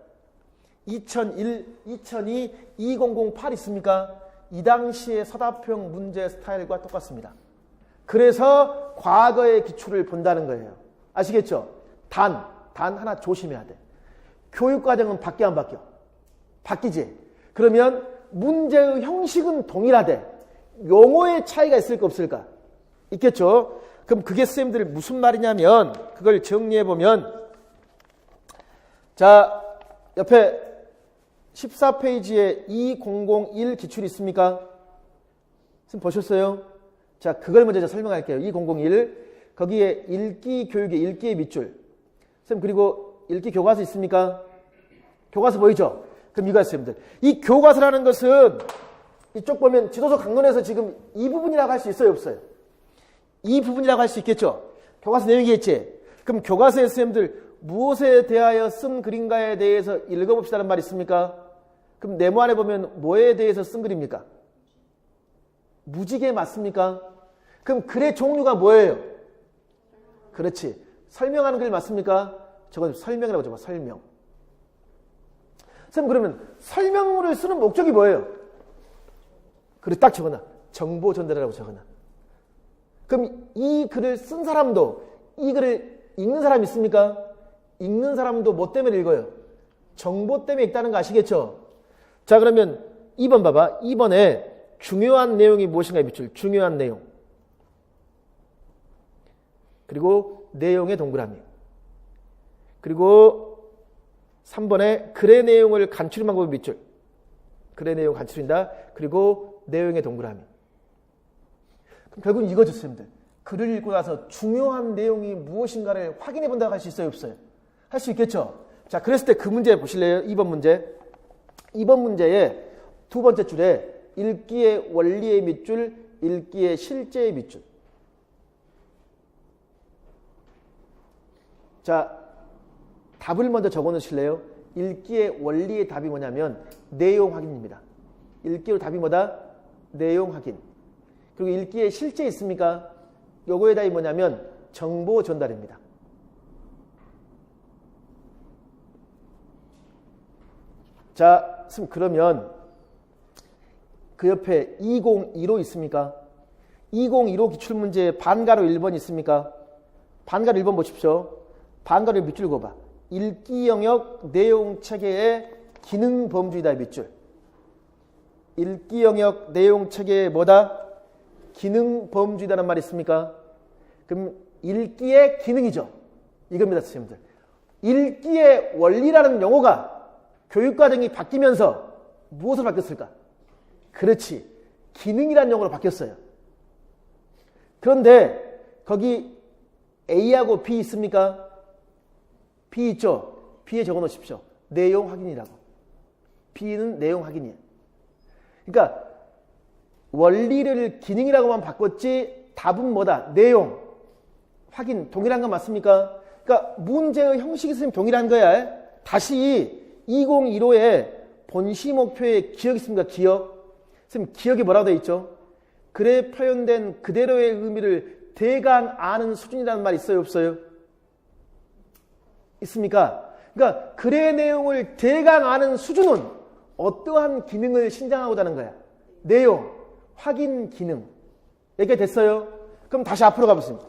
2001, 2002, 2008 있습니까? 이 당시의 서답형 문제 스타일과 똑같습니다. 그래서 과거의 기출을 본다는 거예요. 아시겠죠? 단 하나 조심해야 돼. 교육과정은 바뀌어 안 바뀌어? 바뀌지? 그러면 문제의 형식은 동일하되 용어의 차이가 있을까 없을까? 있겠죠? 그럼 그게 선생님들 무슨 말이냐면 그걸 정리해보면 자, 옆에 14페이지에 2001 기출이 있습니까? 선생님 보셨어요? 자, 그걸 먼저 설명할게요. 2001 거기에 읽기 교육의 읽기의 밑줄. 선생님, 그리고 읽기 교과서 있습니까? 교과서 보이죠? 그럼 이거 선생님들, 이 교과서라는 것은 이쪽 보면 지도서 강론에서 지금 이 부분이라고 할 수 있어요, 없어요? 이 부분이라고 할 수 있겠죠? 교과서 내용이겠지? 그럼 교과서의 선생님들 무엇에 대하여 쓴 글인가에 대해서 읽어봅시다는 말이 있습니까? 그럼 네모 안에 보면 뭐에 대해서 쓴 글입니까? 무지개 맞습니까? 그럼 글의 종류가 뭐예요? 그렇지. 설명하는 글 맞습니까? 저건 설명이라고 적어, 설명. 선생님, 그러면 설명문을 쓰는 목적이 뭐예요? 그래, 딱 적어놔. 정보 전달이라고 적어놔. 그럼 이 글을 쓴 사람도 이 글을 읽는 사람이 있습니까? 읽는 사람도 뭐 때문에 읽어요? 정보 때문에 읽다는 거 아시겠죠? 자, 그러면 2번 봐봐. 2번에 중요한 내용이 무엇인가에 밑줄. 중요한 내용. 그리고 내용의 동그라미. 그리고 3번에 글의 내용을 간추린 방법의 밑줄. 글의 내용 간추린다. 그리고 내용의 동그라미. 그럼 결국은 이거죠, 선생님들. 글을 읽고 나서 중요한 내용이 무엇인가를 확인해 본다고 할 수 있어요, 없어요? 할 수 있겠죠? 자, 그랬을 때 그 문제 보실래요? 2번 문제. 2번 문제의 두 번째 줄에 읽기의 원리의 밑줄, 읽기의 실제의 밑줄. 자, 답을 먼저 적어 놓으실래요? 읽기의 원리의 답이 뭐냐면 내용 확인입니다. 읽기로 답이 뭐다? 내용 확인. 그리고 읽기의 실제 있습니까? 요거의 답이 뭐냐면 정보 전달입니다. 자, 그러면 그 옆에 2015 있습니까? 2015 기출문제 반가로 1번 있습니까? 반가로 1번 보십시오. 반가로 밑줄 그어봐. 읽기 영역 내용 체계의 기능 범주이다 밑줄. 읽기 영역 내용 체계의 뭐다? 기능 범주이다는 말이 있습니까? 그럼 읽기의 기능이죠. 이겁니다, 선생님들. 읽기의 원리라는 용어가 교육과정이 바뀌면서 무엇으로 바뀌었을까? 그렇지. 기능이라는 용어로 바뀌었어요. 그런데 거기 A하고 B 있습니까? B 있죠? B에 적어 놓으십시오. 내용 확인이라고. B는 내용 확인이에요. 그러니까 원리를 기능이라고만 바꿨지 답은 뭐다? 내용 확인. 동일한 거 맞습니까? 그러니까 문제의 형식이 선생님 동일한 거야. 다시 2015에 본시 목표에 기억 있습니까? 기억. 선생님 기억이 뭐라고 되어 있죠? 글에 표현된 그대로의 의미를 대강 아는 수준이라는 말 있어요? 없어요? 있습니까? 그러니까 글의 내용을 대강 아는 수준은 어떠한 기능을 신장하고자 하는 거야? 내용, 확인 기능. 이렇게 됐어요? 그럼 다시 앞으로 가보겠습니다.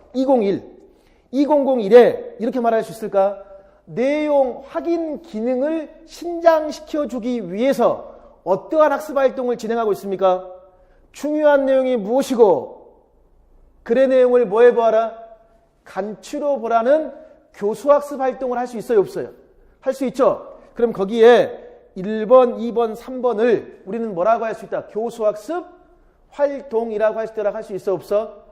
2001에 이렇게 말할 수 있을까? 내용 확인 기능을 신장시켜주기 위해서 어떠한 학습 활동을 진행하고 있습니까? 중요한 내용이 무엇이고 글의 내용을 뭐 해보아라? 간추려 보라는 교수학습 활동을 할 수 있어요? 없어요? 할 수 있죠? 그럼 거기에 1번, 2번, 3번을 우리는 뭐라고 할 수 있다? 교수학습 활동이라고 할 수 있어? 없어?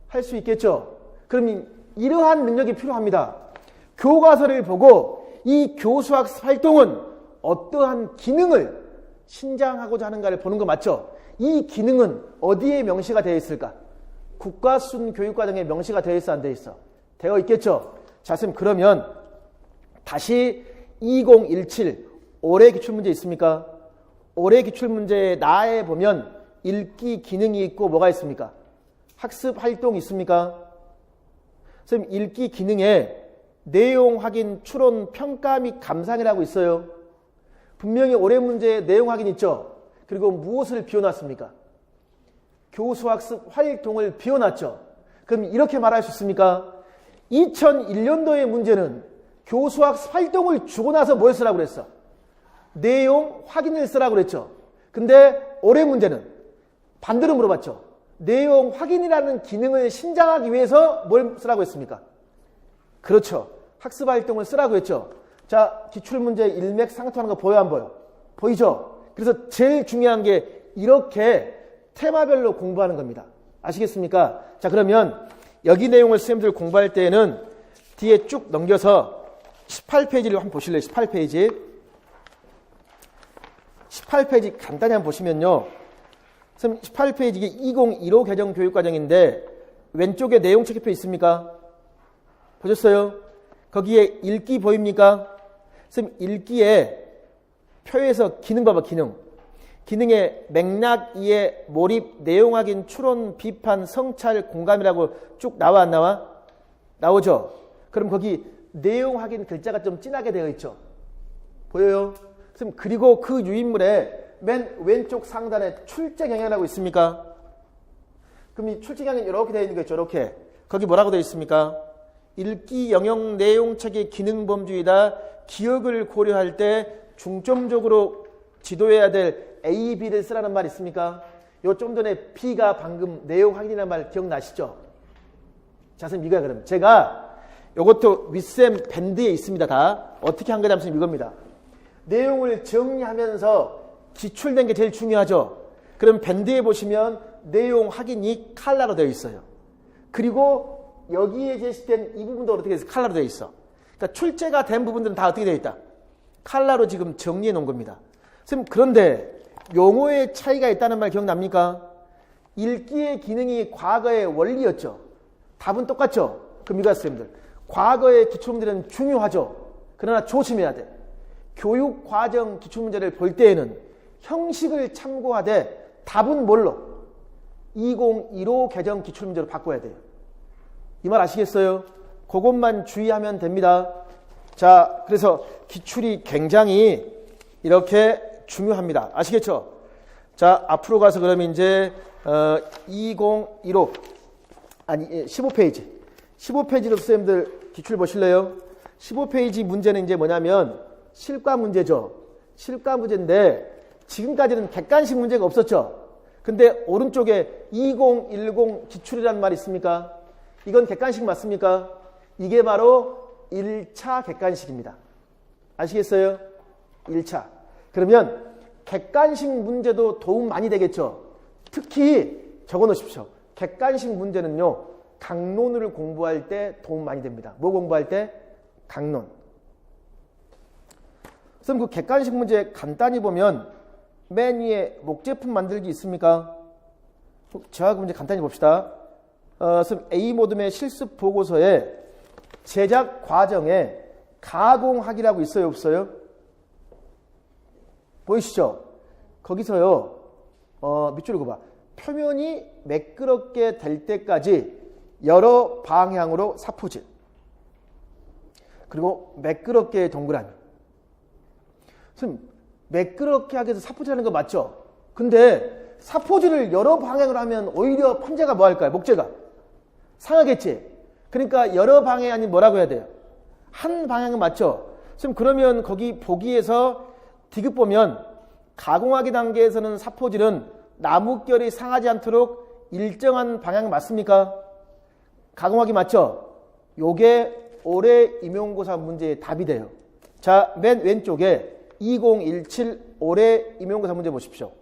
할 수 있겠죠? 그럼 이러한 능력이 필요합니다. 교과서를 보고 이 교수학습 활동은 어떠한 기능을 신장하고자 하는가를 보는 거 맞죠? 이 기능은 어디에 명시가 되어 있을까? 국가수준 교육과정에 명시가 되어 있어? 안 되어 있어? 되어 있겠죠? 자, 선생님 그러면 다시 2017 올해 기출문제 있습니까? 올해 기출문제에 나에 보면 읽기 기능이 있고 뭐가 있습니까? 학습 활동이 있습니까? 선생님 읽기 기능에 내용 확인, 추론, 평가 및 감상이라고 있어요. 분명히 올해 문제에 내용 확인 있죠? 그리고 무엇을 비워놨습니까? 교수학습 활동을 비워놨죠. 그럼 이렇게 말할 수 있습니까? 2001년도의 문제는 교수학습 활동을 주고 나서 뭘 쓰라고 그랬어? 내용 확인을 쓰라고 그랬죠. 근데 올해 문제는 반대로 물어봤죠. 내용 확인이라는 기능을 신장하기 위해서 뭘 쓰라고 했습니까? 그렇죠. 학습 활동을 쓰라고 했죠. 자, 기출문제 일맥상통하는 거 보여 안 보여? 보이죠? 그래서 제일 중요한 게 이렇게 테마별로 공부하는 겁니다. 아시겠습니까? 자, 그러면 여기 내용을 선생님들 공부할 때에는 뒤에 쭉 넘겨서 18페이지를 한번 보실래요? 18페이지. 18페이지 간단히 한번 보시면요. 선생님 18페이지 이게 2015 개정 교육과정인데 왼쪽에 내용 체크표 있습니까? 보셨어요? 거기에 읽기 보입니까? 선생님 읽기에 표에서 기능 봐봐. 기능. 기능에 맥락 이해, 몰입, 내용 확인, 추론, 비판, 성찰, 공감이라고 쭉 나와 안 나와? 나오죠? 그럼 거기 내용 확인 글자가 좀 진하게 되어 있죠? 보여요? 선생님 그리고 그 유인물에 맨 왼쪽 상단에 출제경향이라고 있습니까? 그럼 이 출제경향이 이렇게 되어 있는 거죠. 이렇게. 거기 뭐라고 되어 있습니까? 읽기 영역 내용 체계 기능 범주이다. 기억을 고려할 때 중점적으로 지도해야 될 A, B를 쓰라는 말 있습니까? 요 좀 전에 B가 방금 내용 확인이라는 말 기억나시죠? 자, 선생님 이거야 그럼. 제가 요것도 윗셈 밴드에 있습니다. 다. 어떻게 한 거냐면 이겁니다. 내용을 정리하면서 기출된 게 제일 중요하죠. 그럼 밴드에 보시면 내용 확인이 칼라로 되어 있어요. 그리고 여기에 제시된 이 부분도 어떻게 돼서 칼라로 되어 있어. 그러니까 출제가 된 부분들은 다 어떻게 되어 있다? 칼라로 지금 정리해 놓은 겁니다. 선생님 그런데 용어의 차이가 있다는 말 기억납니까? 읽기의 기능이 과거의 원리였죠. 답은 똑같죠. 그럼 이거 선생님들 과거의 기출문제는 중요하죠. 그러나 조심해야 돼. 교육과정 기출문제를 볼 때에는 형식을 참고하되 답은 뭘로? 2015 개정 기출문제로 바꿔야 돼요. 이 말 아시겠어요? 그것만 주의하면 됩니다. 자, 그래서 기출이 굉장히 이렇게 중요합니다. 아시겠죠? 자, 앞으로 가서 그러면 이제 2015 아니 15페이지 15페이지로 선생님들 기출 보실래요? 15페이지 문제는 이제 뭐냐면 실과 문제죠. 실과 문제인데 지금까지는 객관식 문제가 없었죠. 근데 오른쪽에 2010 기출이라는 말이 있습니까? 이건 객관식 맞습니까? 이게 바로 1차 객관식입니다. 아시겠어요? 1차. 그러면 객관식 문제도 도움 많이 되겠죠. 특히 적어 놓으십시오. 객관식 문제는요. 강론을 공부할 때 도움 많이 됩니다. 뭐 공부할 때? 강론. 선생님 그 객관식 문제 간단히 보면 맨 위에 목제품 만들기 있습니까? 저하고 문제 간단히 봅시다. 선생님 A모듬의 실습 보고서에 제작 과정에 가공하기라고 있어요 없어요? 보이시죠? 거기서요. 밑줄을 그어봐. 표면이 매끄럽게 될 때까지 여러 방향으로 사포질. 그리고 매끄럽게 동그라미. 선생님 매끄럽게 하기 위해서 사포질하는 거 맞죠? 근데 사포질을 여러 방향으로 하면 오히려 판재가 뭐 할까요? 목재가 상하겠지. 그러니까 여러 방향이 아닌 뭐라고 해야 돼요? 한 방향은 맞죠? 선생님 그러면 거기 보기에서 디귿 보면 가공하기 단계에서는 사포질은 나뭇결이 상하지 않도록 일정한 방향 맞습니까? 가공하기 맞죠? 요게 올해 임용고사 문제의 답이 돼요. 자, 맨 왼쪽에 2017 올해 임용고사 문제 보십시오.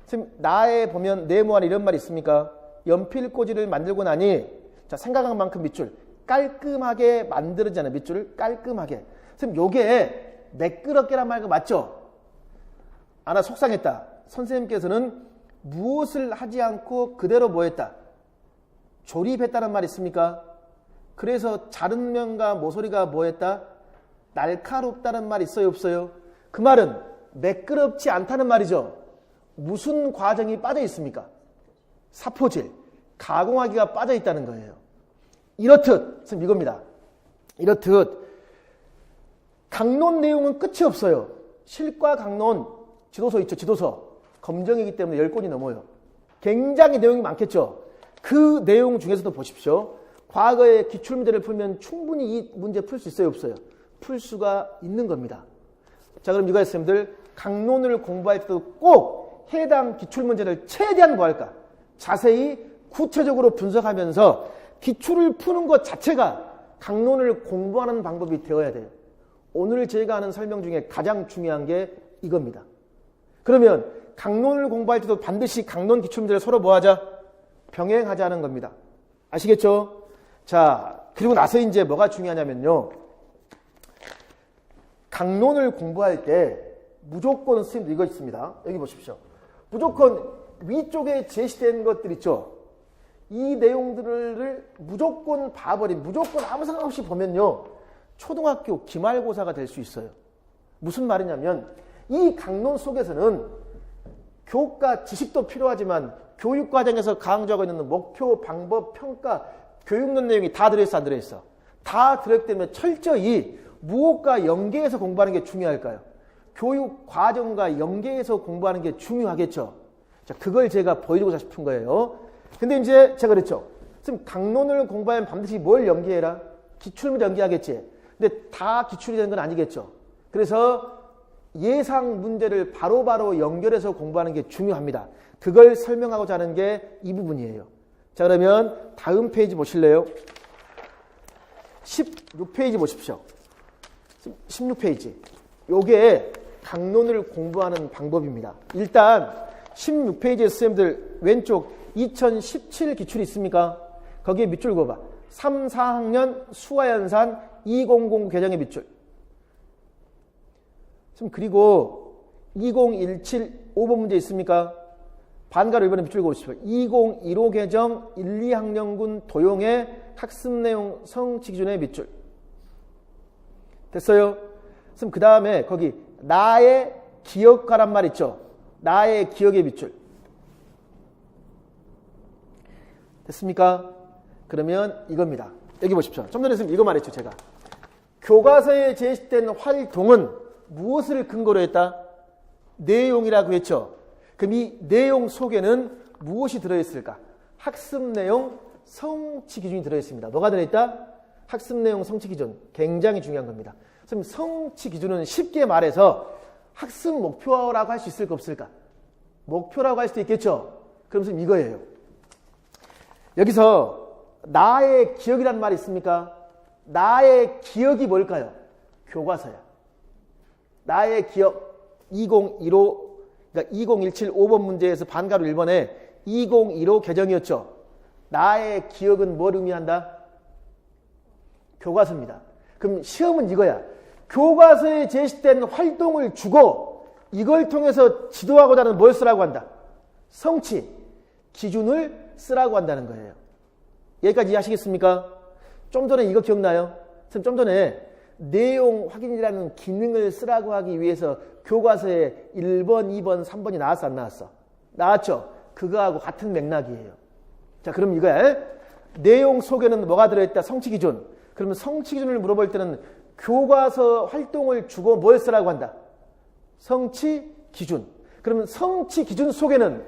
선생님, 나에 보면 네모안에 이런 말이 있습니까? 연필꽂이를 만들고 나니 자, 생각한 만큼 밑줄 깔끔하게 만들어지잖아요. 밑줄을 깔끔하게. 선생님, 요게 매끄럽게란 말이 맞죠? 아, 나 속상했다. 선생님께서는 무엇을 하지 않고 그대로 뭐 했다? 조립했다는 말이 있습니까? 그래서 자른 면과 모서리가 뭐 했다? 날카롭다는 말이 있어요 없어요? 그 말은 매끄럽지 않다는 말이죠. 무슨 과정이 빠져 있습니까? 사포질, 가공하기가 빠져 있다는 거예요. 이렇듯, 선생님 이겁니다. 이렇듯 강론 내용은 끝이 없어요. 실과 강론 지도서 있죠. 지도서. 검정이기 때문에 10권이 넘어요. 굉장히 내용이 많겠죠. 그 내용 중에서도 보십시오. 과거에 기출문제를 풀면 충분히 이 문제 풀 수 있어요 없어요? 풀 수가 있는 겁니다. 자, 그럼 이거 선생님들 강론을 공부할 때도 꼭 해당 기출문제를 최대한 뭐 할까? 자세히 구체적으로 분석하면서 기출을 푸는 것 자체가 강론을 공부하는 방법이 되어야 돼요. 오늘 저희가 하는 설명 중에 가장 중요한 게 이겁니다. 그러면 강론을 공부할 때도 반드시 강론 기출문제를 서로 뭐 하자? 병행하자는 겁니다. 아시겠죠? 자, 그리고 나서 이제 뭐가 중요하냐면요. 강론을 공부할 때 무조건 선생님도 이거 있습니다. 여기 보십시오. 무조건 위쪽에 제시된 것들 있죠. 이 내용들을 무조건 봐버린, 무조건 아무 생각 없이 보면요. 초등학교 기말고사가 될 수 있어요. 무슨 말이냐면 이 강론 속에서는 교과 지식도 필요하지만 교육과정에서 강조하고 있는 목표, 방법, 평가, 교육론 내용이 다 들어있어 안 들어있어? 다 들어있기 때문에 철저히 무엇과 연계해서 공부하는 게 중요할까요? 교육과정과 연계해서 공부하는 게 중요하겠죠. 자, 그걸 제가 보여주고 싶은 거예요. 근데 이제 제가 그랬죠. 지금 강론을 공부하면 반드시 뭘 연계해라? 기출문제 연계하겠지. 근데 다 기출이 되는 건 아니겠죠. 그래서 예상 문제를 바로바로 연결해서 공부하는 게 중요합니다. 그걸 설명하고자 하는 게 이 부분이에요. 자, 그러면 다음 페이지 보실래요? 16페이지 보십시오. 16페이지. 요게 강론을 공부하는 방법입니다. 일단 16페이지에 선생님들 왼쪽 2017 기출이 있습니까? 거기에 밑줄 그어봐. 3, 4학년 수화연산 2009 개정의 밑줄. 그리고 2017 5번 문제 있습니까? 반가로 이번에 밑줄 그어보십시오. 2015 개정 1, 2학년군 도용의 학습 내용 성취 기준의 밑줄. 됐어요? 그럼 그 다음에 거기 나의 기억하란 말 있죠? 나의 기억의 밑줄. 됐습니까? 그러면 이겁니다. 여기 보십시오. 좀 전에 이거 말했죠, 제가. 교과서에 제시된 활동은 무엇을 근거로 했다? 내용이라고 했죠. 그럼 이 내용 속에는 무엇이 들어있을까? 학습 내용 성취 기준이 들어있습니다. 뭐가 들어있다? 학습 내용 성취 기준 굉장히 중요한 겁니다. 그럼 성취 기준은 쉽게 말해서 학습 목표라고 할 수 있을까 없을까? 목표라고 할 수도 있겠죠. 그럼 선생님 이거예요. 여기서 나의 기억이란 말이 있습니까? 나의 기억이 뭘까요? 교과서야. 나의 기억 2015 그러니까 2017 5번 문제에서 반가로 1번에 2015 개정이었죠. 나의 기억은 뭘 의미한다? 교과서입니다. 그럼 시험은 이거야. 교과서에 제시된 활동을 주고 이걸 통해서 지도하고자 하는 뭘 쓰라고 한다? 성취, 기준을 쓰라고 한다는 거예요. 여기까지 이해하시겠습니까? 좀 전에 이거 기억나요? 좀 전에 내용 확인이라는 기능을 쓰라고 하기 위해서 교과서에 1번, 2번, 3번이 나왔어 안 나왔어? 나왔죠? 그거하고 같은 맥락이에요. 자, 그럼 이거야. 내용 속에는 뭐가 들어있다? 성취 기준. 그러면 성취 기준을 물어볼 때는 교과서 활동을 주고 뭘 쓰라고 한다? 성취 기준. 그러면 성취 기준 속에는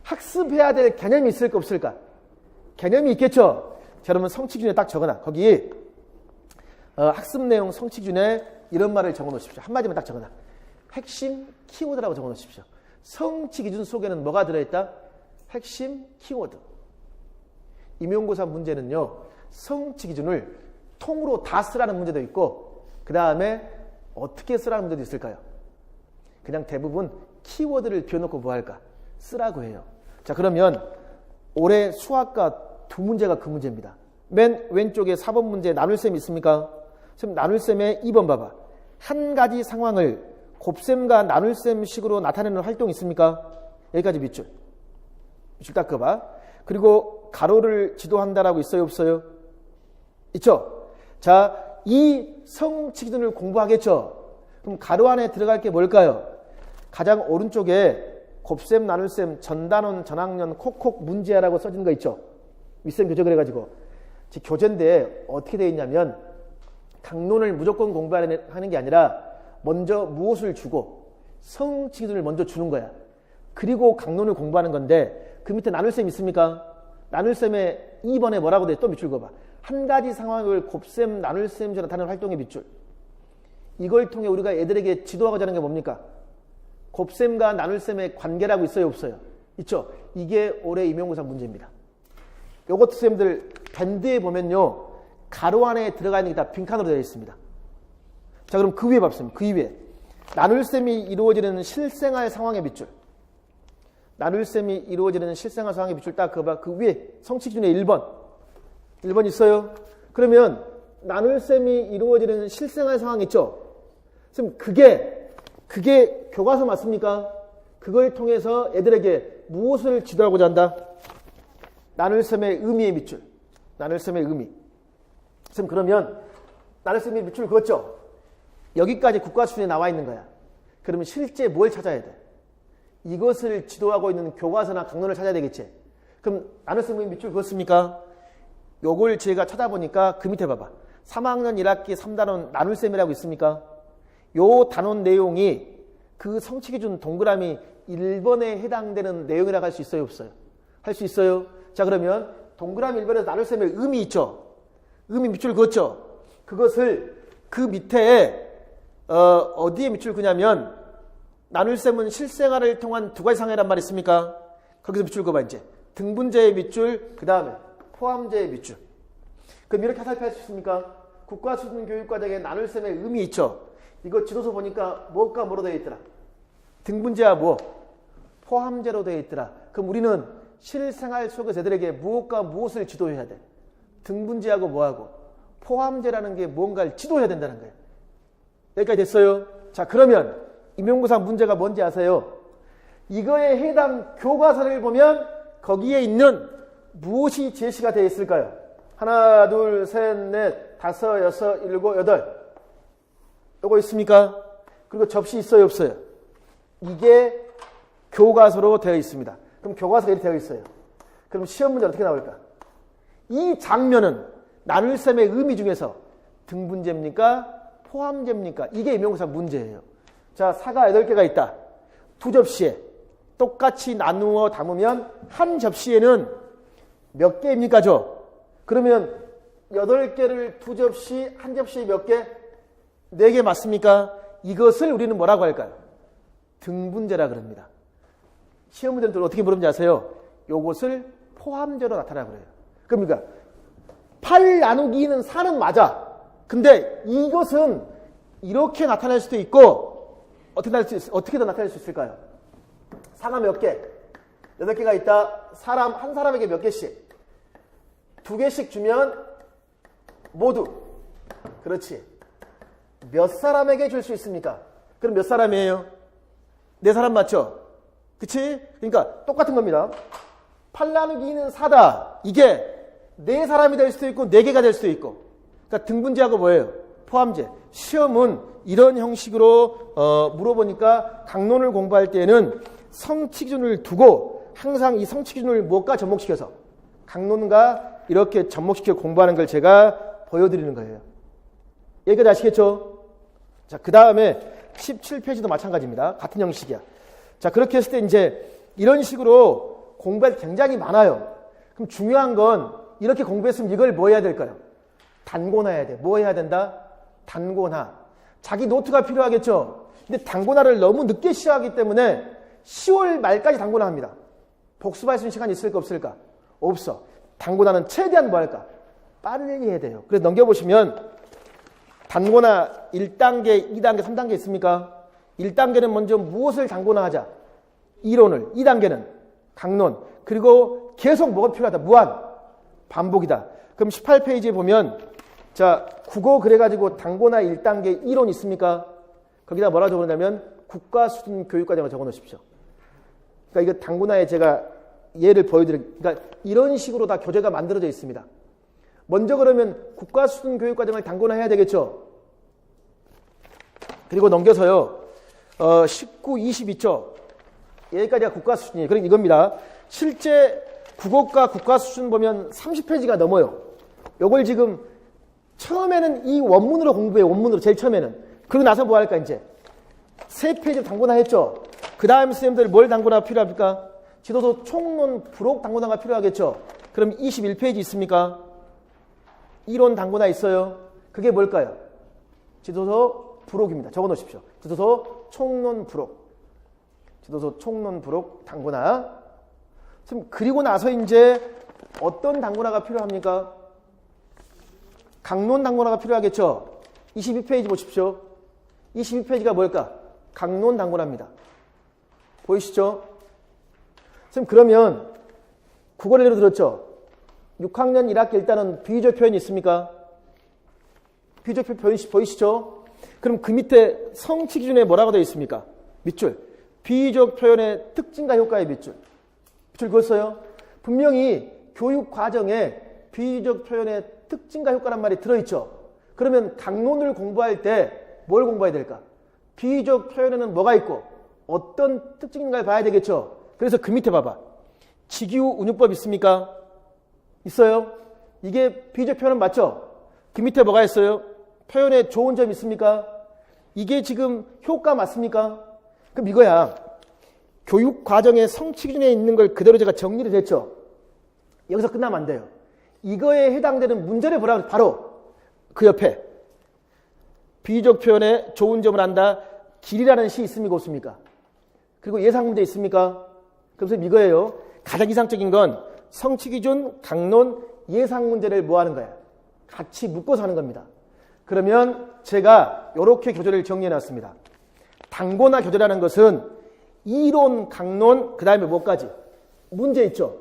학습해야 될 개념이 있을까 없을까? 개념이 있겠죠? 자, 그러면 성취 기준에 딱 적어놔. 거기 학습 내용 성취 기준에 이런 말을 적어 놓으십시오. 한마디만 딱 적어놔. 핵심 키워드라고 적어 놓으십시오. 성취 기준 속에는 뭐가 들어있다? 핵심 키워드. 임용고사 문제는요. 성취 기준을 통으로 다 쓰라는 문제도 있고 그 다음에 어떻게 쓰라는 문제도 있을까요? 그냥 대부분 키워드를 비워놓고 뭐 할까? 쓰라고 해요. 자, 그러면 올해 수학과 두 문제가 그 문제입니다. 맨 왼쪽에 4번 문제 나눌셈이 있습니까? 지금 나눌셈에 2번 봐봐. 한 가지 상황을 곱셈과 나눌셈 식으로 나타내는 활동이 있습니까? 여기까지 밑줄. 밑줄 딱 그어봐. 그리고 가로를 지도한다라고 있어요 없어요? 있죠? 자, 이 성취 기준을 공부하겠죠? 그럼 가로 안에 들어갈 게 뭘까요? 가장 오른쪽에 곱셈, 나눌셈, 전단원, 전학년, 콕콕 문제라고 써진 거 있죠? 윗셈 교재 그래가지고. 교재인데 어떻게 되어 있냐면 강론을 무조건 공부하는 게 아니라 먼저 무엇을 주고 성취 기준을 먼저 주는 거야. 그리고 강론을 공부하는 건데 그 밑에 나눌셈 있습니까? 나눌셈에 2번에 뭐라고 돼? 또 밑줄 그어봐. 한 가지 상황을 곱셈, 나눌셈 중 나타내는 활동의 밑줄. 이걸 통해 우리가 애들에게 지도하고자 하는 게 뭡니까? 곱셈과 나눌셈의 관계라고 있어요 없어요? 있죠? 이게 올해 임용고사 문제입니다. 요것도 선생님들 밴드에 보면요. 가로 안에 들어가 있는 게 다 빈칸으로 되어 있습니다. 자, 그럼 그 위에 봅시다. 그 위에 나눌셈이 이루어지는 실생활 상황의 밑줄. 나눌셈이 이루어지는 실생활 상황의 밑줄 딱 그어봐. 그 위에 성취 기준에 1번. 1번 있어요? 그러면 나눌셈이 이루어지는 실생활 상황 있죠? 그럼 그게 교과서 맞습니까? 그걸 통해서 애들에게 무엇을 지도하고자 한다? 나눌셈의 의미의 밑줄. 나눌셈의 의미. 선생님, 그러면 나눌셈의 밑줄 그었죠? 여기까지 국가수준에 나와 있는 거야. 그러면 실제 뭘 찾아야 돼? 이것을 지도하고 있는 교과서나 강론을 찾아야 되겠지? 그럼 나눌셈의 밑줄 그었습니까? 요걸 제가 찾아보니까 그 밑에 봐봐. 3학년 1학기 3단원 나눌셈이라고 있습니까? 요 단원 내용이 그 성취 기준 동그라미 1번에 해당되는 내용이라고 할 수 있어요 없어요? 할 수 있어요? 자, 그러면 동그라미 1번에서 나눌셈의 의미 있죠? 의미 밑줄 그었죠? 그것을 그 밑에 어디에 밑줄 그냐면 나눌셈은 실생활을 통한 두 가지 상황이란 말이 있습니까? 거기서 밑줄 그어봐 이제. 등분제의 밑줄, 그 다음에 포함제의 밑줄. 그럼 이렇게 살펴할 수 있습니까? 국가수준 교육과정에 나눌셈의 의미 있죠? 이거 지도서 보니까 뭐가 뭐로 되어 있더라? 등분제와 뭐? 포함제로 되어 있더라. 그럼 우리는 실생활 속에서 애들에게 무엇과 무엇을 지도해야 돼? 등분제하고 뭐하고? 포함제라는 게 뭔가를 지도해야 된다는 거예요. 여기까지 됐어요? 자, 그러면 임용고사 문제가 뭔지 아세요? 이거에 해당 교과서를 보면 거기에 있는 무엇이 제시가 되어 있을까요? 하나, 둘, 셋, 넷, 다섯, 여섯, 일곱, 여덟. 요거 있습니까? 그리고 접시 있어요 없어요? 이게 교과서로 되어 있습니다. 그럼 교과서가 이렇게 되어 있어요. 그럼 시험 문제 어떻게 나올까? 이 장면은 나눌셈의 의미 중에서 등분제입니까? 포함제입니까? 이게 임용고사 문제예요. 자, 사과 8개가 있다. 두 접시에 똑같이 나누어 담으면 한 접시에는 몇 개입니까? 그러면 8개를 2접시, 1접시 몇 개? 4개 맞습니까? 이것을 우리는 뭐라고 할까요? 등분제라 그럽니다. 시험 문제는 어떻게 물으는지 아세요? 요것을 포함제로 나타나고 그래요. 그러니까 8 나누기 2는 4는 맞아. 근데 이것은 이렇게 나타날 수도 있고 어떻게 더 나타낼 수 있을까요? 4가 몇 개? 8개가 있다. 한 사람에게 몇 개씩? 2개씩 주면 모두. 그렇지. 몇 사람에게 줄 수 있습니까? 그럼 몇 사람이에요? 4사람 맞죠? 그치? 그러니까 똑같은 겁니다. 8 나누기 2는 4다. 이게 4사람이 될 수도 있고 4개가 될 수도 있고. 그러니까 등분제하고 뭐예요? 포함제. 시험은 이런 형식으로 물어보니까 강론을 공부할 때는 성취 기준을 두고 항상 이 성취 기준을 무엇과 접목시켜서 강론과 이렇게 접목시켜 공부하는 걸 제가 보여드리는 거예요. 여기까지 아시겠죠? 자, 그 다음에 17페이지도 마찬가지입니다. 같은 형식이야. 자, 그렇게 했을 때 이제 이런 식으로 공부할 게 굉장히 많아요. 그럼 중요한 건 이렇게 공부했으면 이걸 뭐 해야 될까요? 단고나해야 돼. 뭐 해야 된다? 단고나. 자기 노트가 필요하겠죠? 근데 단고나를 너무 늦게 시작하기 때문에 10월 말까지 단고나 합니다. 복습할 수 있는 시간이 있을까 없을까? 없어. 단고나는 최대한 뭐 할까? 빨리 해야 돼요. 그래서 넘겨보시면 단고나 1단계, 2단계, 3단계 있습니까? 1단계는 먼저 무엇을 단고나 하자? 이론을. 2단계는 강론. 그리고 계속 뭐가 필요하다? 무한. 반복이다. 그럼 18페이지에 보면 자, 국어 그래가지고 단고나 1단계 이론 있습니까? 거기다 뭐라 적어놓냐면 국가 수준 교육과정을 적어 놓으십시오. 그러니까 이거 단고나에 제가 예를 보여드릴게요. 그러니까 이런 식으로 다 교재가 만들어져 있습니다. 먼저 그러면 국가 수준 교육과정을 단고나 해야 되겠죠? 그리고 넘겨서요. 19, 20 있죠? 여기까지가 국가 수준이에요. 그럼 이겁니다. 실제 국어과 국가 수준 보면 30페이지가 넘어요. 요걸 지금 처음에는 이 원문으로 공부해요. 원문으로 제일 처음에는. 그러고 나서 뭐 할까 이제? 3페이지 단고나 했죠? 그 다음 선생님들 뭘 단고나 필요합니까? 지도서 총론 부록 단고나가 필요하겠죠? 그럼 21페이지 있습니까? 이론 단고나 있어요. 그게 뭘까요? 지도서 부록입니다. 적어 놓으십시오. 지도서 총론 부록. 지도서 총론 부록 단고나. 그리고 나서 이제 어떤 단고나가 필요합니까? 강론 단고나가 필요하겠죠? 22페이지 보십시오. 22페이지가 뭘까? 강론 단고나입니다. 보이시죠? 선생님, 그러면 국어를 예로 들었죠? 6학년 1학기 일단은 비유적 표현이 있습니까? 비유적 표현 보이시죠? 그럼 그 밑에 성취 기준에 뭐라고 되어 있습니까? 밑줄. 비유적 표현의 특징과 효과의 밑줄. 밑줄 그었어요? 분명히 교육 과정에 비유적 표현의 특징과 효과란 말이 들어있죠? 그러면 강론을 공부할 때 뭘 공부해야 될까? 비유적 표현에는 뭐가 있고 어떤 특징인가를 봐야 되겠죠? 그래서 그 밑에 봐봐. 직유 운용법 있습니까? 있어요? 이게 비유적 표현은 맞죠? 그 밑에 뭐가 있어요? 표현에 좋은 점 있습니까? 이게 지금 효과 맞습니까? 그럼 이거야. 교육 과정의 성취 기준에 있는 걸 그대로 제가 정리를 했죠? 여기서 끝나면 안 돼요. 이거에 해당되는 문제를 보라고 바로 그 옆에 비유적 표현에 좋은 점을 안다. 길이라는 시 있습니까? 없습니까? 그리고 예상 문제 있습니까? 그래서 이거예요. 가장 이상적인 건 성취 기준, 강론, 예상 문제를 뭐 하는 거야? 같이 묶어서 하는 겁니다. 그러면 제가 이렇게 교재를 정리해 놨습니다. 단고나 교재라는 것은 이론, 강론, 그 다음에 뭐까지? 문제 있죠?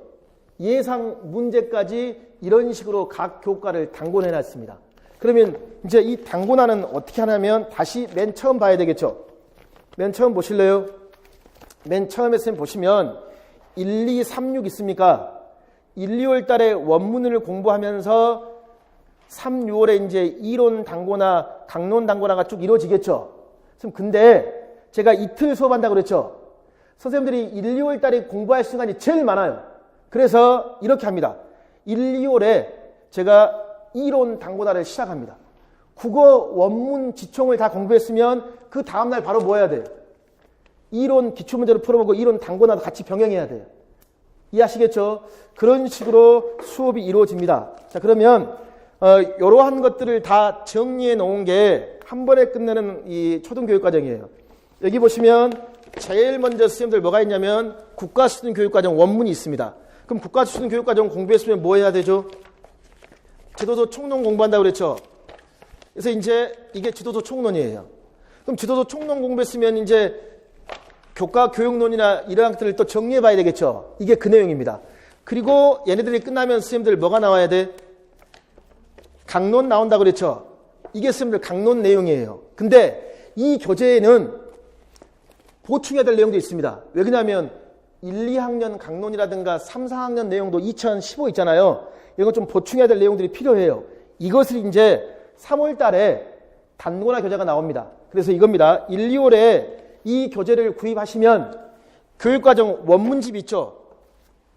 예상 문제까지 이런 식으로 각 교과를 단고해 놨습니다. 그러면 이제 이 단고나는 어떻게 하냐면 다시 맨 처음 봐야 되겠죠? 맨 처음 보실래요? 맨 처음에 선생님 보시면 1, 2, 3, 6 있습니까? 1, 2월 달에 원문을 공부하면서 3, 6월에 이제 이론 단고나, 강론 단고나가 쭉 이루어지겠죠? 근데 제가 이틀 수업한다고 그랬죠? 선생님들이 1, 2월 달에 공부할 시간이 제일 많아요. 그래서 이렇게 합니다. 1, 2월에 제가 이론 단고나를 시작합니다. 국어 원문 지총을 다 공부했으면 그 다음날 바로 뭐 해야 돼요? 이론 기출문제로 풀어보고 이론 단고나도 같이 병행해야 돼요. 이해하시겠죠? 그런 식으로 수업이 이루어집니다. 자, 그러면 이러한 것들을 다 정리해 놓은 게 한 번에 끝내는 이 초등교육과정이에요. 여기 보시면 제일 먼저 선생님들 뭐가 있냐면 국가수준교육과정 원문이 있습니다. 그럼 국가수준교육과정 공부했으면 뭐 해야 되죠? 지도도 총론 공부한다고 그랬죠? 그래서 이제 이게 지도도 총론이에요. 그럼 지도도 총론 공부했으면 이제 교과 교육론이나 이러한 것들을 또 정리해 봐야 되겠죠? 이게 그 내용입니다. 그리고 얘네들이 끝나면 선생님들 뭐가 나와야 돼? 강론 나온다고 그랬죠? 이게 선생님들 강론 내용이에요. 근데 이 교재에는 보충해야 될 내용도 있습니다. 왜 그러냐면 1, 2학년 강론이라든가 3, 4학년 내용도 2015 있잖아요. 이런 거 좀 보충해야 될 내용들이 필요해요. 이것을 이제 3월 달에 단고나 교재가 나옵니다. 그래서 이겁니다. 1, 2월에 이 교재를 구입하시면 교육과정 원문집 있죠?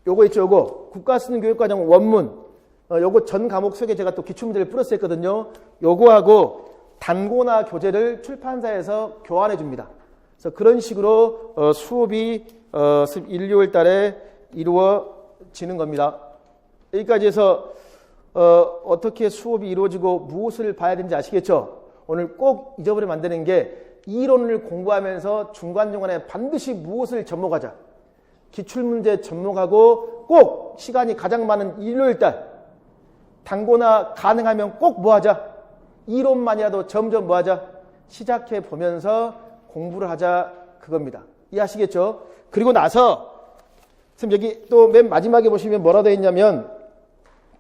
요거 있죠, 요거. 국가수준교육과정 원문. 요거 전 과목 속에 제가 또 기출문제를 뿌렸어 했거든요. 요거하고 단고나 교재를 출판사에서 교환해 줍니다. 그래서 그런 식으로 수업이 1, 2월 달에 이루어지는 겁니다. 여기까지 해서 어떻게 수업이 이루어지고 무엇을 봐야 되는지 아시겠죠? 오늘 꼭 잊어버리면 안 되는 게 이론을 공부하면서 중간중간에 반드시 무엇을 접목하자. 기출문제 접목하고 꼭 시간이 가장 많은 일요일 달 단고나 가능하면 꼭 뭐하자? 이론만이라도 점점 뭐하자? 시작해 보면서 공부를 하자 그겁니다. 이해하시겠죠? 그리고 나서 선생님 여기 또 맨 마지막에 보시면 뭐라 되어 있냐면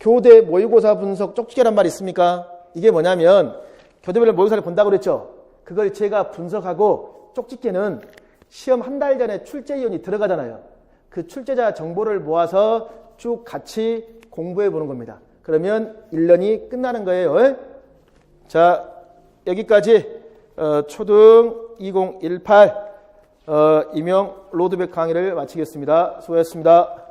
교대 모의고사 분석 쪽지게란 말이 있습니까? 이게 뭐냐면 교대별 모의고사를 본다고 그랬죠? 그걸 제가 분석하고 쪽집게는 시험 한 달 전에 출제위원이 들어가잖아요. 그 출제자 정보를 모아서 쭉 같이 공부해 보는 겁니다. 그러면 1년이 끝나는 거예요. 자, 여기까지 초등 2018 임용 로드백 강의를 마치겠습니다. 수고하셨습니다.